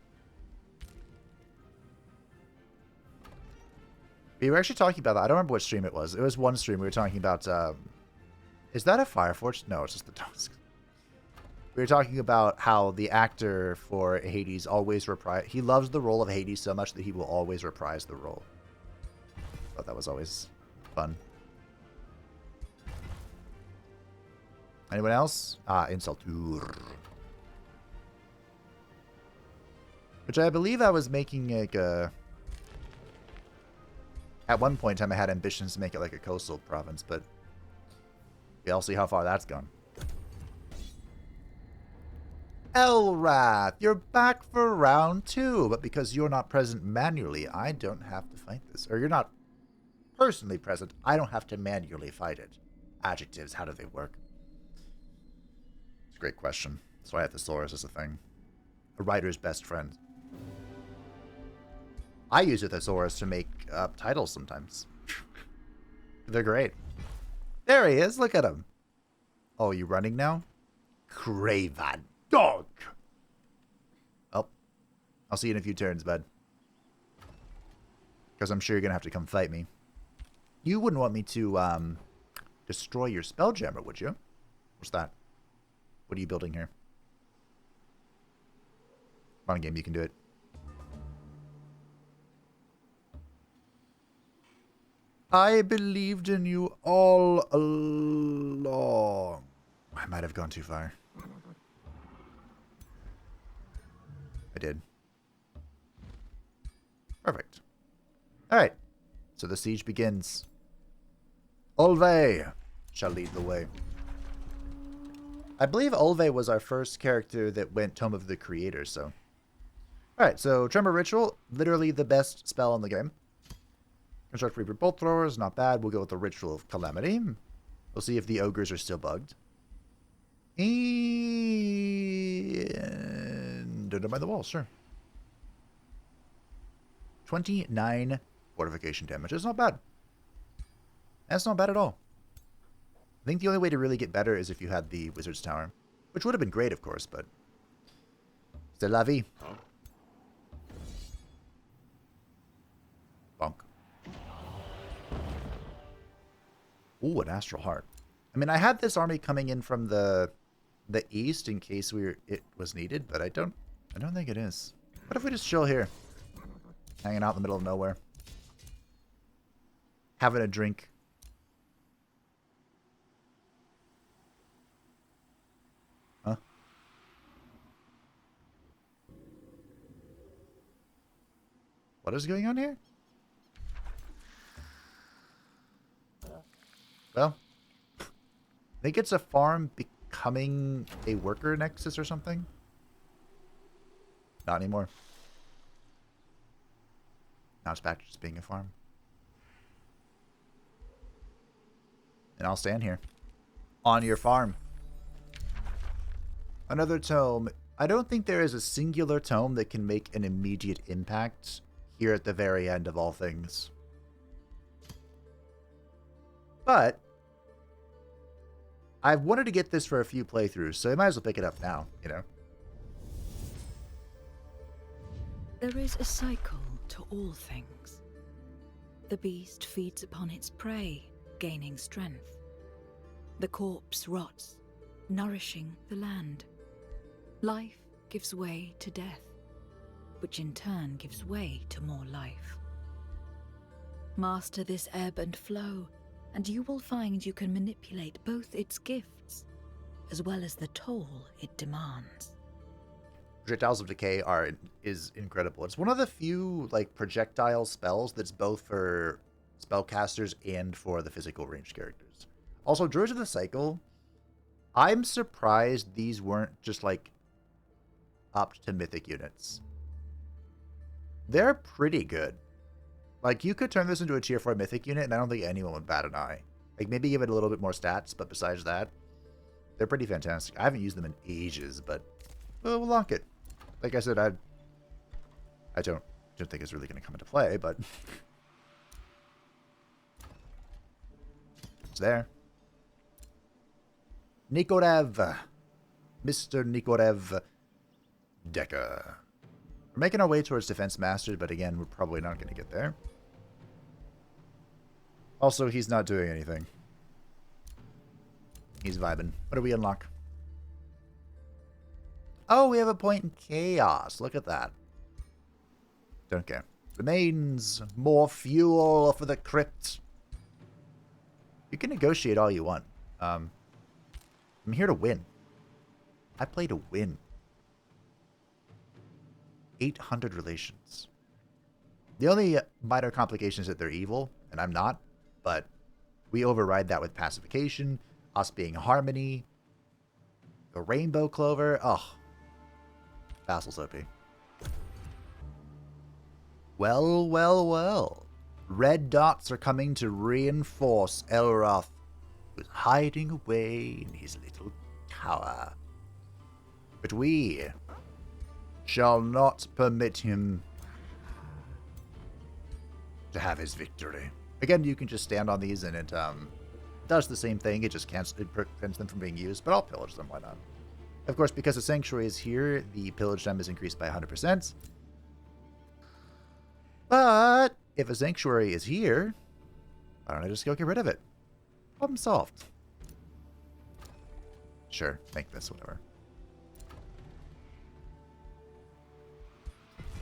We were actually talking about that. I don't remember what stream it was. It was one stream we were talking about. Is that a Fireforge? No, it's just the Tusk. We were talking about how the actor for Hades always reprise. He loves the role of Hades so much that he will always reprise the role. Thought that was always fun. Anyone else? Ah, Insultur. Which I believe I was making like a... At one point in time I had ambitions to make it like a coastal province, but we'll see how far that's gone. Elrath, you're back for round 2, but because you're not present manually, I don't have to fight this. Or you're not personally present, I don't have to manually fight it. Adjectives, how do they work? It's a great question. That's why I have thesaurus as a thing. A writer's best friend. I use a thesaurus to make up titles sometimes. They're great. There he is, look at him. Oh, you running now? Craven dog! Oh, I'll see you in a few turns, bud. Because I'm sure you're going to have to come fight me. You wouldn't want me to, destroy your Spelljammer, would you? What's that? What are you building here? Come on, game, you can do it. I believed in you all along. I might have gone too far. I did. Perfect. Alright. So the siege begins. Olve shall lead the way. I believe Olve was our first character that went Tome of the Creator, so. Alright, so Tremor Ritual, literally the best spell in the game. Construct Reaper Bolt Throwers, not bad. We'll go with the Ritual of Calamity. We'll see if the ogres are still bugged. And don't mind the wall, sure. 29 fortification damage. That's not bad. That's not bad at all. I think the only way to really get better is if you had the Wizard's Tower. Which would have been great, of course, but... C'est la vie. Bonk. Ooh, an Astral Heart. I mean, I had this army coming in from the east in case it was needed, but I don't think it is. What if we just chill here? Hanging out in the middle of nowhere. Having a drink. Huh? What is going on here? Well, I think it's a farm becoming a worker nexus or something. Not anymore. Now it's back to just being a farm. And I'll stand here. On your farm. Another tome. I don't think there is a singular tome that can make an immediate impact here at the very end of all things. But I've wanted to get this for a few playthroughs, so I might as well pick it up now, you know. There is a cycle to all things. The beast feeds upon its prey, gaining strength. The corpse rots, nourishing the land. Life gives way to death, which in turn gives way to more life. Master this ebb and flow, and you will find you can manipulate both its gifts, as well as the toll it demands. Projectiles of Decay is incredible. It's one of the few like projectile spells that's both for spellcasters and for the physical ranged characters. Also, Druids of the Cycle, I'm surprised these weren't just like upped to mythic units. They're pretty good. Like, you could turn this into a tier 4 mythic unit, and I don't think anyone would bat an eye. Like, maybe give it a little bit more stats, but besides that, they're pretty fantastic. I haven't used them in ages, but we'll lock it. Like I said, I don't think it's really going to come into play, but it's there. Nikorev. Mr. Nikorev Decker. We're making our way towards Defense Mastered, but again, we're probably not going to get there. Also, he's not doing anything. He's vibing. What do we unlock? Oh, we have a point in chaos. Look at that. Don't care. Remains more fuel for the crypt. You can negotiate all you want. I'm here to win. I play to win. 800 relations. The only minor complication is that they're evil, and I'm not, but we override that with pacification, us being harmony, the rainbow clover. Oh, Vassal's OP. Well, well, well. Red dots are coming to reinforce Elrath, who's hiding away in his little tower. But we shall not permit him to have his victory. Again, you can just stand on these and it does the same thing. It just prevents them from being used, but I'll pillage them. Why not? Of course, because the Sanctuary is here, the pillage time is increased by 100%. But if a Sanctuary is here, why don't I just go get rid of it? Problem solved. Sure, make this, whatever.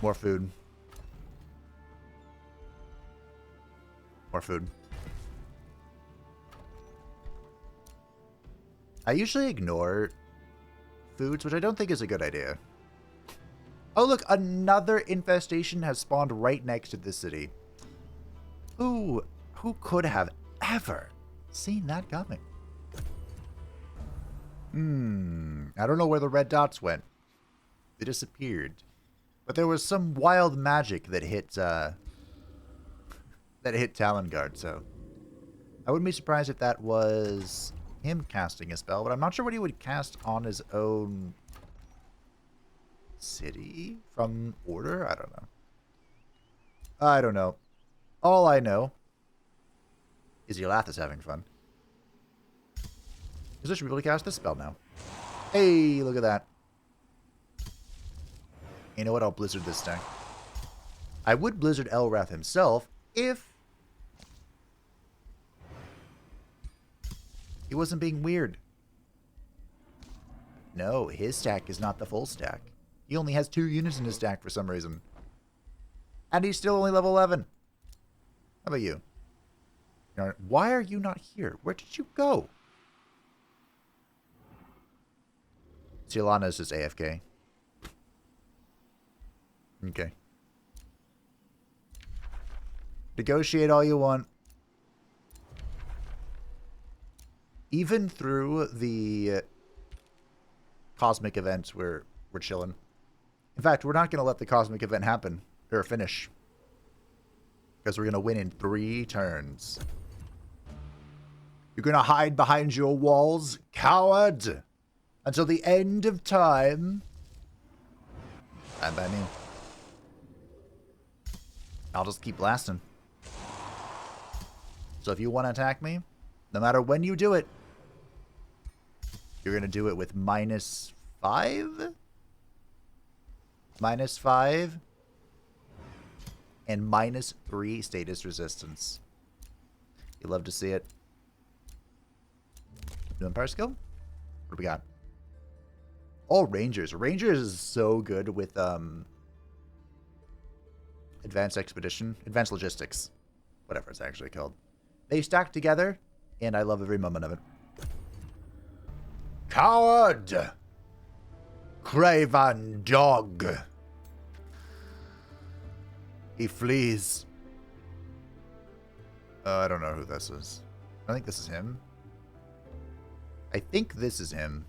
More food. More food. I usually ignore foods, which I don't think is a good idea. Oh, look, another infestation has spawned right next to this city. Who could have ever seen that coming? I don't know where the red dots went. They disappeared. But there was some wild magic that hit Talonguard, so I wouldn't be surprised if that was him casting a spell, but I'm not sure what he would cast on his own city from order. I don't know. All I know is Elrath is having fun. Because I should be able to cast this spell now. Hey, look at that. You know what? I'll Blizzard this deck. I would Blizzard Elrath himself if he wasn't being weird. No, his stack is not the full stack. He only has 2 units in his stack for some reason. And he's still only level 11. How about you? Why are you not here? Where did you go? Shalassa is just AFK. Okay. Negotiate all you want. Even through the cosmic events, we're chilling. In fact, we're not going to let the cosmic event happen or finish. Because we're going to win in 3 turns. You're going to hide behind your walls, coward, until the end of time. Fine by me. I'll just keep blasting. So if you want to attack me, no matter when you do it, you're going to do it with -5? -5 and -3 status resistance. You love to see it. New Empire skill? What do we got? Oh, Rangers. Rangers is so good with Advanced Expedition. Advanced Logistics. Whatever it's actually called. They stack together, and I love every moment of it. Coward! Craven dog! He flees. I don't know who this is. I think this is him. I think this is him.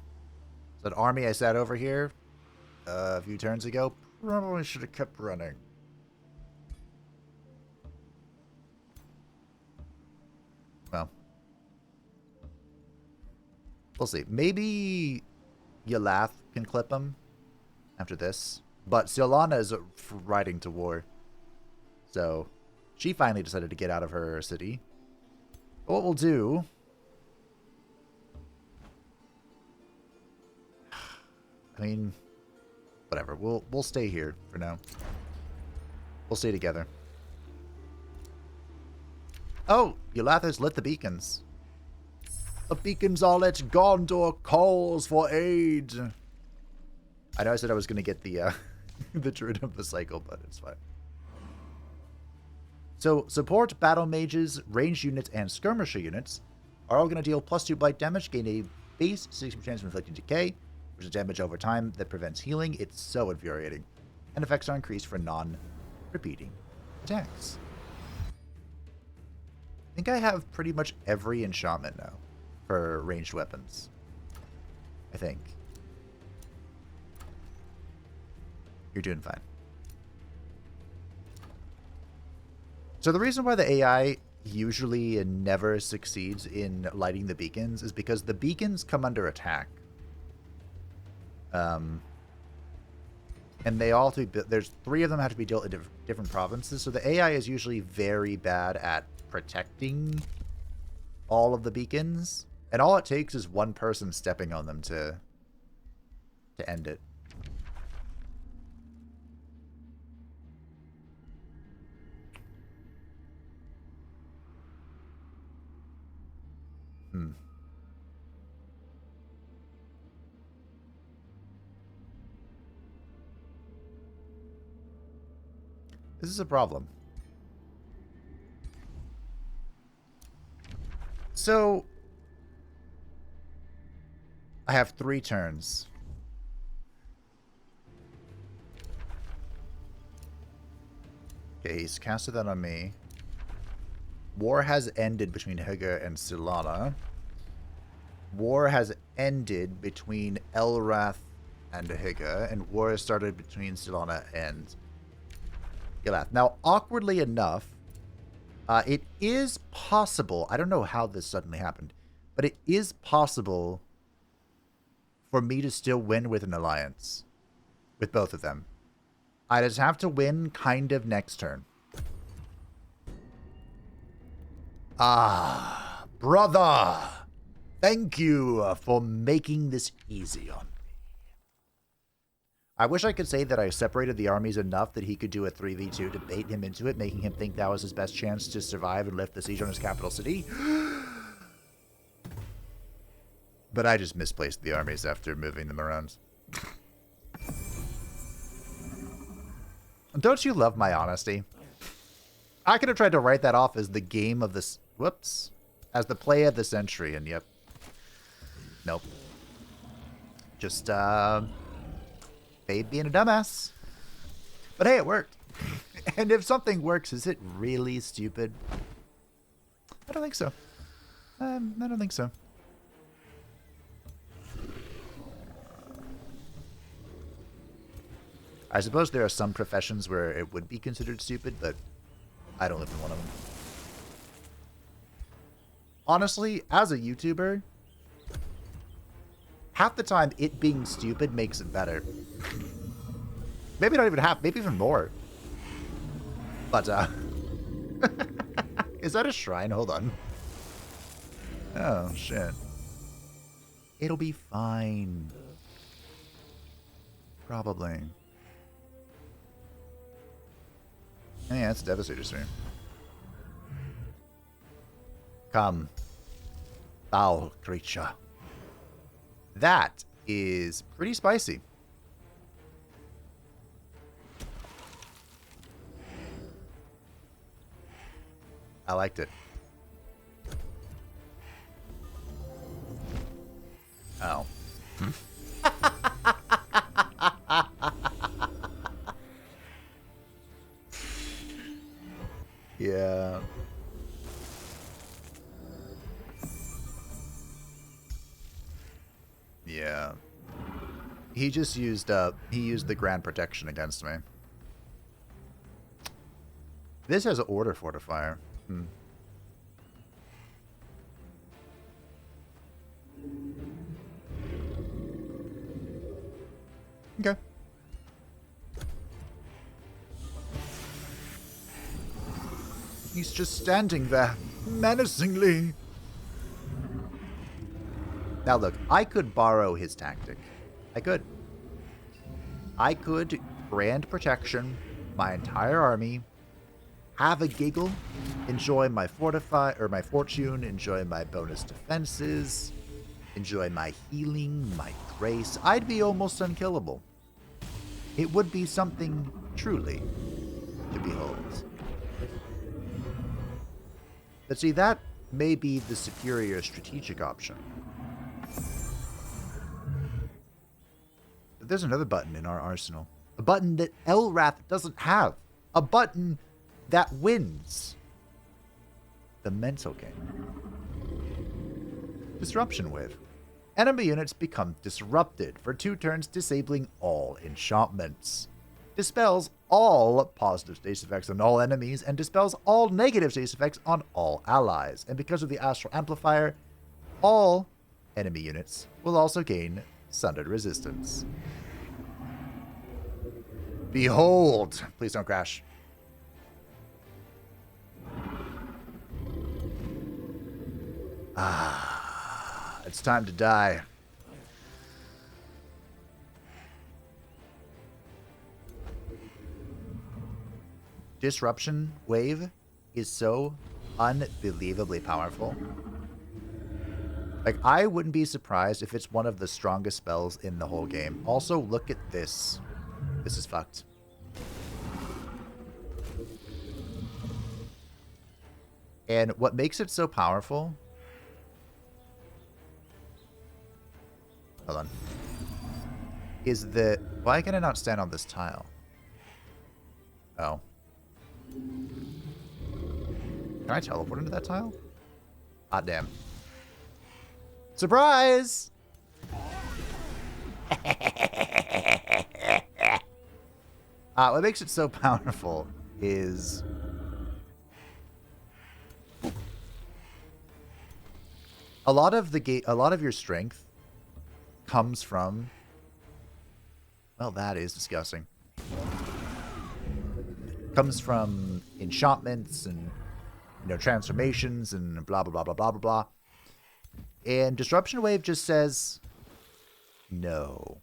That army I sat over here a few turns ago probably should have kept running. We'll see. Maybe Elrath can clip him after this. But Shalassa is riding to war. So she finally decided to get out of her city. But what we'll do... I mean, whatever. We'll stay here for now. We'll stay together. Oh, Elrath has lit the beacons. The beacons are lit. Gondor calls for aid. I know I said I was going to get the the Druid of the Cycle, but it's fine. So, support, battle mages, ranged units, and skirmisher units are all going to deal +2 blight damage, gain a base 60% chance of inflicting decay, which is damage over time that prevents healing. It's so infuriating. And effects are increased for non-repeating attacks. I think I have pretty much every enchantment now for ranged weapons. I think. You're doing fine. So the reason why the AI usually never succeeds in lighting the beacons is because the beacons come under attack. And they all have to be, there's 3 of them have to be dealt in different provinces, so the AI is usually very bad at protecting all of the beacons, and all it takes is one person stepping on them to end it. This is a problem. So, I have 3 turns. Okay, he's casted that on me. War has ended between Higa and Shalassa. War has ended between Elrath and Higa, and war has started between Shalassa and Elrath. Now, awkwardly enough, it is possible, I don't know how this suddenly happened, but it is possible for me to still win with an alliance with both of them. I just have to win kind of next turn. Ah, brother! Thank you for making this easy on me. I wish I could say that I separated the armies enough that he could do a 3v2 to bait him into it, making him think that was his best chance to survive and lift the siege on his capital city. But I just misplaced the armies after moving them around. Don't you love my honesty? I could have tried to write that off as the game of this... Whoops. As the play of the century, and yep. Nope. Just, Fade being a dumbass. But hey, it worked. And if something works, is it really stupid? I don't think so. I don't think so. I suppose there are some professions where it would be considered stupid, but I don't live in one of them. Honestly, as a YouTuber, half the time it being stupid makes it better. Maybe not even half, maybe even more. But, is that a shrine? Hold on. Oh, shit. It'll be fine. Probably. Yeah, it's a Devastator stream. Come, foul creature. That is pretty spicy. I liked it. Oh. Yeah. Yeah. He just used he used the Grand Protection against me. This has an Order Fortifier. Okay. He's just standing there, menacingly. Now look, I could borrow his tactic. I could. I could grant protection, my entire army, have a giggle, enjoy my my fortune, enjoy my bonus defenses, enjoy my healing, my grace. I'd be almost unkillable. It would be something truly to behold. But see, that may be the superior strategic option. But there's another button in our arsenal. A button that Elrath doesn't have. A button that wins. The mental game. Disruption Wave. Enemy units become disrupted for 2 turns, disabling all enchantments. Dispels all positive status effects on all enemies, and dispels all negative status effects on all allies. And because of the Astral Amplifier, all enemy units will also gain Sundered Resistance. Behold! Please don't crash. It's time to die. Disruption Wave is so unbelievably powerful. Like, I wouldn't be surprised if it's one of the strongest spells in the whole game. Also, look at this. This is fucked. And what makes it so powerful... Hold on. Is that... Why can I not stand on this tile? Oh. Can I teleport into that tile? Ah, damn. Surprise! What makes it so powerful is... A lot of your strength comes from... Well, that is disgusting. Comes from enchantments and, transformations and blah, blah, blah, blah, blah, blah, blah. And Disruption Wave just says, no.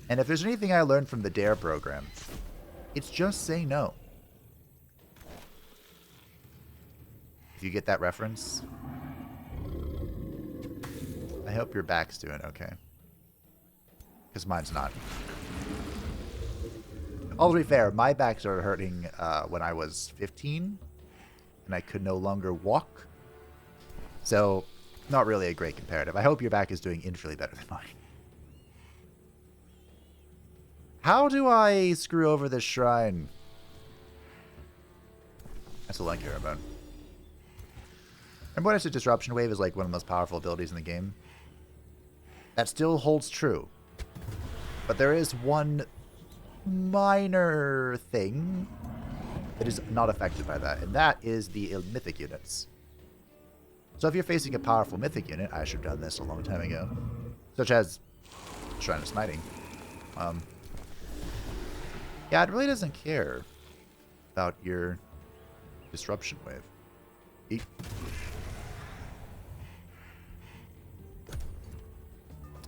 And if there's anything I learned from the DARE program, it's just say no. If you get that reference, I hope your back's doing okay. Because mine's not. All to be fair, my back started hurting when I was 15, and I could no longer walk. So, not really a great comparative. I hope your back is doing infinitely better than mine. How do I screw over this shrine? That's all I care about. Remember when I said Disruption Wave is like one of the most powerful abilities in the game? That still holds true. But there is one minor thing that is not affected by that, and that is the mythic units. So if you're facing a powerful mythic unit, I should have done this a long time ago, such as Shrine of Smiting. Yeah, it really doesn't care about your Disruption Wave. Eat.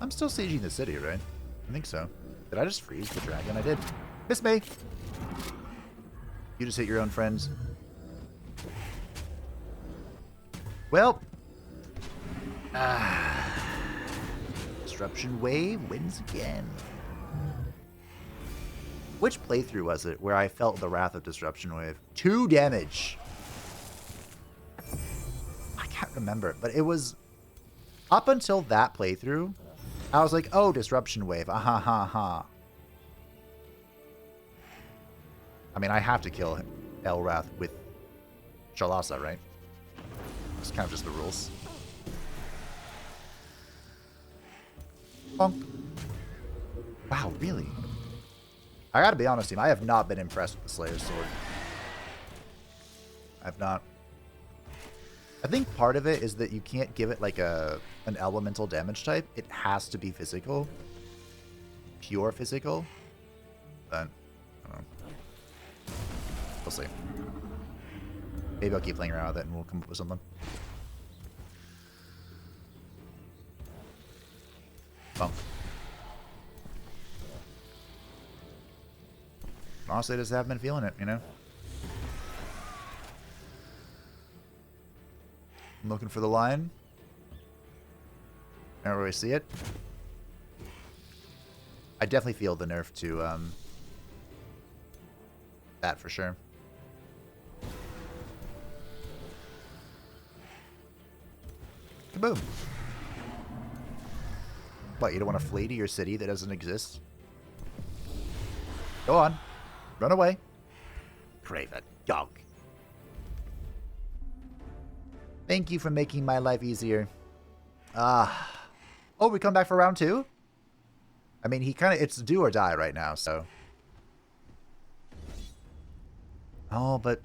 I'm still sieging the city, right? I think so. Did I just freeze the dragon? I did. Miss me! You just hit your own friends. Well. Disruption Wave wins again. Which playthrough was it where I felt the wrath of Disruption Wave? 2 damage. I can't remember, but it was... Up until that playthrough, I was like, oh, Disruption Wave. Ha ha ha. I mean, I have to kill Elrath with Shalassa, right? It's kind of just the rules. Bonk. Wow, really? I gotta be honest, team. I have not been impressed with the Slayer's Sword. I've not. I think part of it is that you can't give it like an elemental damage type. It has to be physical. Pure physical. But, I don't know. We'll see. Maybe I'll keep playing around with it and we'll come up with something. Bump. Honestly, I just haven't been feeling it, you know? I'm looking for the line. I don't really see it. I definitely feel the nerf to that for sure. Kaboom. What, you don't want to flee to your city that doesn't exist? Go on. Run away. Craven. Dog. Thank you for making my life easier. Oh, we come back for round 2? I mean, it's do or die right now, so. Oh, but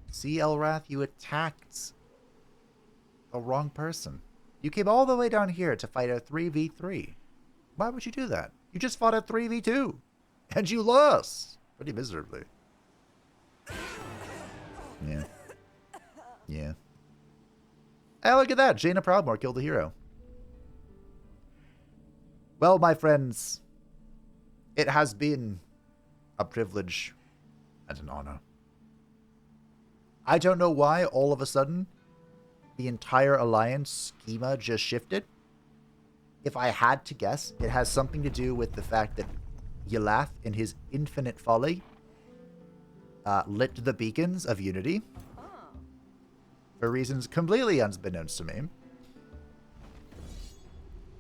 see, Elrath, you attacked the wrong person. You came all the way down here to fight a 3v3. Why would you do that? You just fought a 3v2, and you lost pretty miserably. Yeah. Yeah. Hey, look at that. Jaina Proudmoore killed the hero. Well, my friends, it has been a privilege and an honor. I don't know why all of a sudden the entire alliance schema just shifted. If I had to guess, it has something to do with the fact that Elrath, in his infinite folly, lit the beacons of unity for reasons completely unbeknownst to me.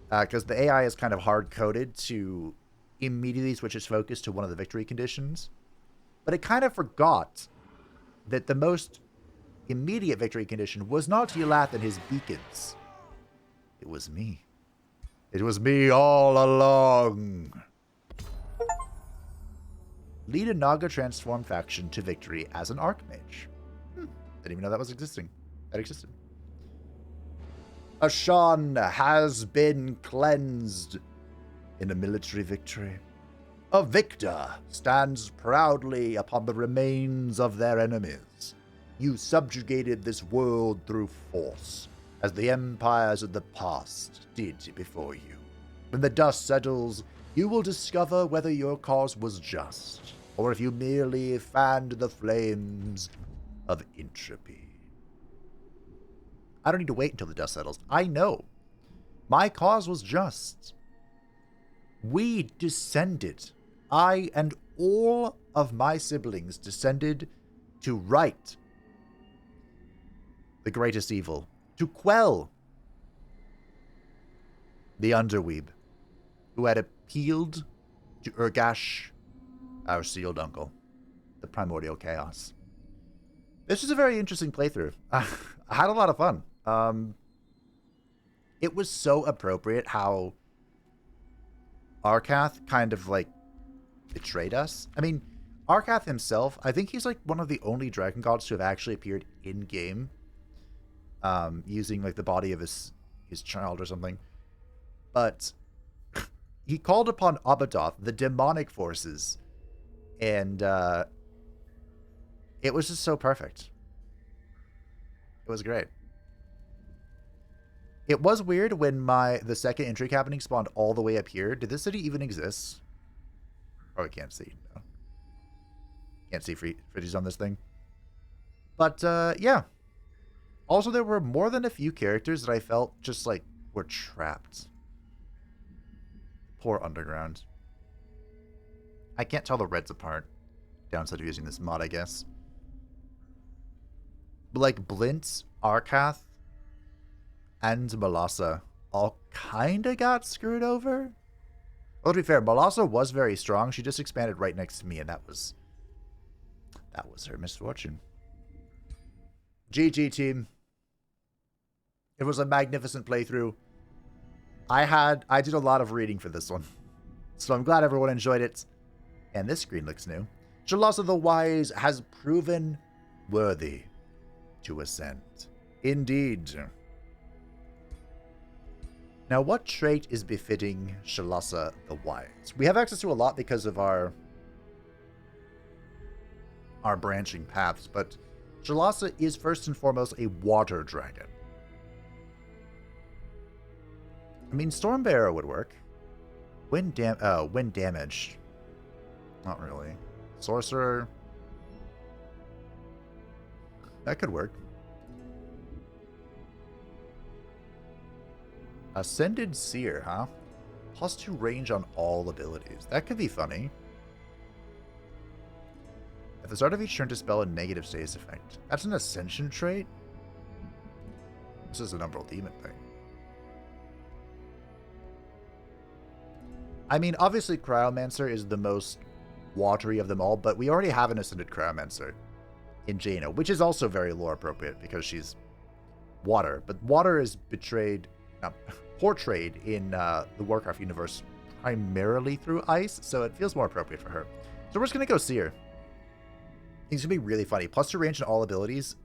Because the AI is kind of hard-coded to immediately switch its focus to one of the victory conditions. But it kind of forgot that the most immediate victory condition was not Elrath and his beacons. It was me. It was me all along. Lead a Naga transformed faction to victory as an Archmage. Didn't even know that was existing. That existed. Ashan has been cleansed in a military victory. A victor stands proudly upon the remains of their enemies. You subjugated this world through force, as the empires of the past did before you. When the dust settles, you will discover whether your cause was just, or if you merely fanned the flames of entropy. I don't need to wait until the dust settles. I know. My cause was just. We descended. I and all of my siblings descended to right the greatest evil, to quell the Underweeb, who had appealed to Urgash, our sealed uncle, the primordial chaos. This was a very interesting playthrough. I had a lot of fun. It was so appropriate how Arkath kind of, like, betrayed us. I mean, Arkath himself, I think he's, like, one of the only dragon gods to have actually appeared in-game, using, like, the body of his child or something. But he called upon Abadoth, the demonic forces, and it was just so perfect. It was great. It was weird when the second entry cabinet spawned all the way up here. Did this city even exist? Oh, I can't see. No. Can't see fridges on this thing. But, yeah. Also, there were more than a few characters that I felt just, like, were trapped. Poor Underground. I can't tell the reds apart. Downside of using this mod, I guess. But, like, Blint, Arkath, and Shalassa all kind of got screwed over. Well, to be fair, Shalassa was very strong. She just expanded right next to me, and that was her misfortune. GG, team. It was a magnificent playthrough. I did a lot of reading for this one, so I'm glad everyone enjoyed it. And this screen looks new. Shalassa the Wise has proven worthy to ascend. Indeed. Now, what trait is befitting Shalassa the Wise? We have access to a lot because of our branching paths, but Shalassa is first and foremost a water dragon. I mean, Stormbearer would work. Wind damage. Not really. Sorcerer. That could work. Ascended Seer, huh? +2 range on all abilities. That could be funny. At the start of each turn, dispel a negative status effect. That's an Ascension trait? This is an Umbral Demon thing. I mean, obviously Cryomancer is the most watery of them all, but we already have an Ascended Cryomancer in Jaina, which is also very lore appropriate because she's water. But water is portrayed in the Warcraft universe primarily through ice, so it feels more appropriate for her. So we're just going to go Seer. It's going to be really funny. +2 range in all abilities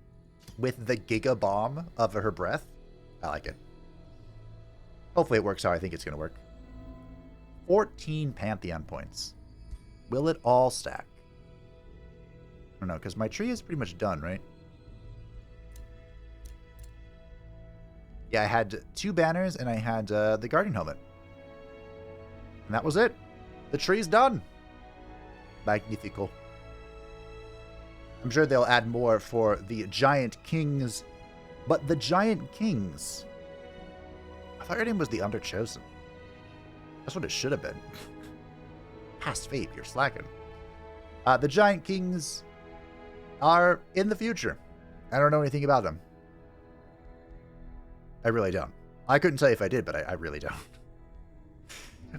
with the Giga Bomb of her breath. I like it. Hopefully it works how I think it's going to work. 14 Pantheon points. Will it all stack? I don't know, because my tree is pretty much done, right? Yeah, I had 2 banners and I had the Guardian Helmet. And that was it. The tree's done. Magnifico. I'm sure they'll add more for the Giant Kings. But the Giant Kings... I thought your name was the Underchosen. That's what it should have been. Past fate, you're slacking. The Giant Kings are in the future. I don't know anything about them. I really don't. I couldn't tell you if I did, but I really don't.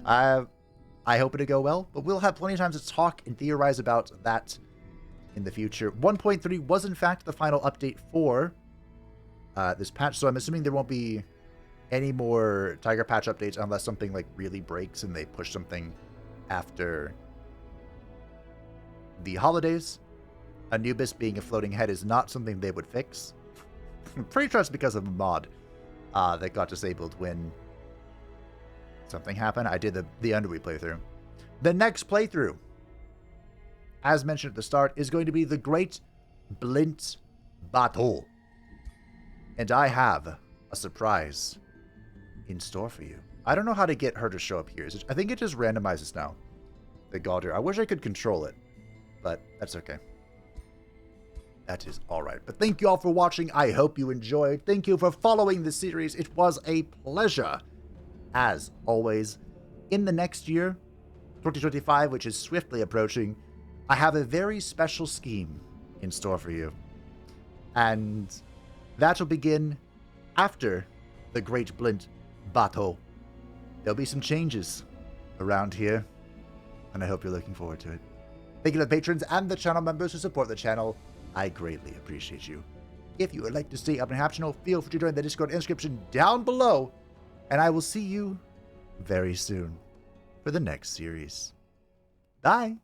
I hope it'll go well, but we'll have plenty of time to talk and theorize about that in the future. 1.3 was in fact the final update for this patch, so I'm assuming there won't be any more Tiger Patch updates unless something like really breaks and they push something after the holidays. Anubis being a floating head is not something they would fix. I'm pretty sure it's because of a mod that got disabled when something happened. I did the Underweed playthrough. The next playthrough, as mentioned at the start, is going to be the Great Blint Battle. And I have a surprise in store for you. I don't know how to get her to show up here. I think it just randomizes now. The Gaudir. I wish I could control it, but that's okay. That is alright. But thank you all for watching. I hope you enjoyed. Thank you for following the series. It was a pleasure. As always, in the next year, 2025, which is swiftly approaching, I have a very special scheme in store for you. And that will begin after the Great Blint Battle. There'll be some changes around here, and I hope you're looking forward to it. Thank you to the patrons and the channel members who support the channel. I greatly appreciate you. If you would like to stay up and have channel, feel free to join the Discord inscription down below, and I will see you very soon for the next series. Bye!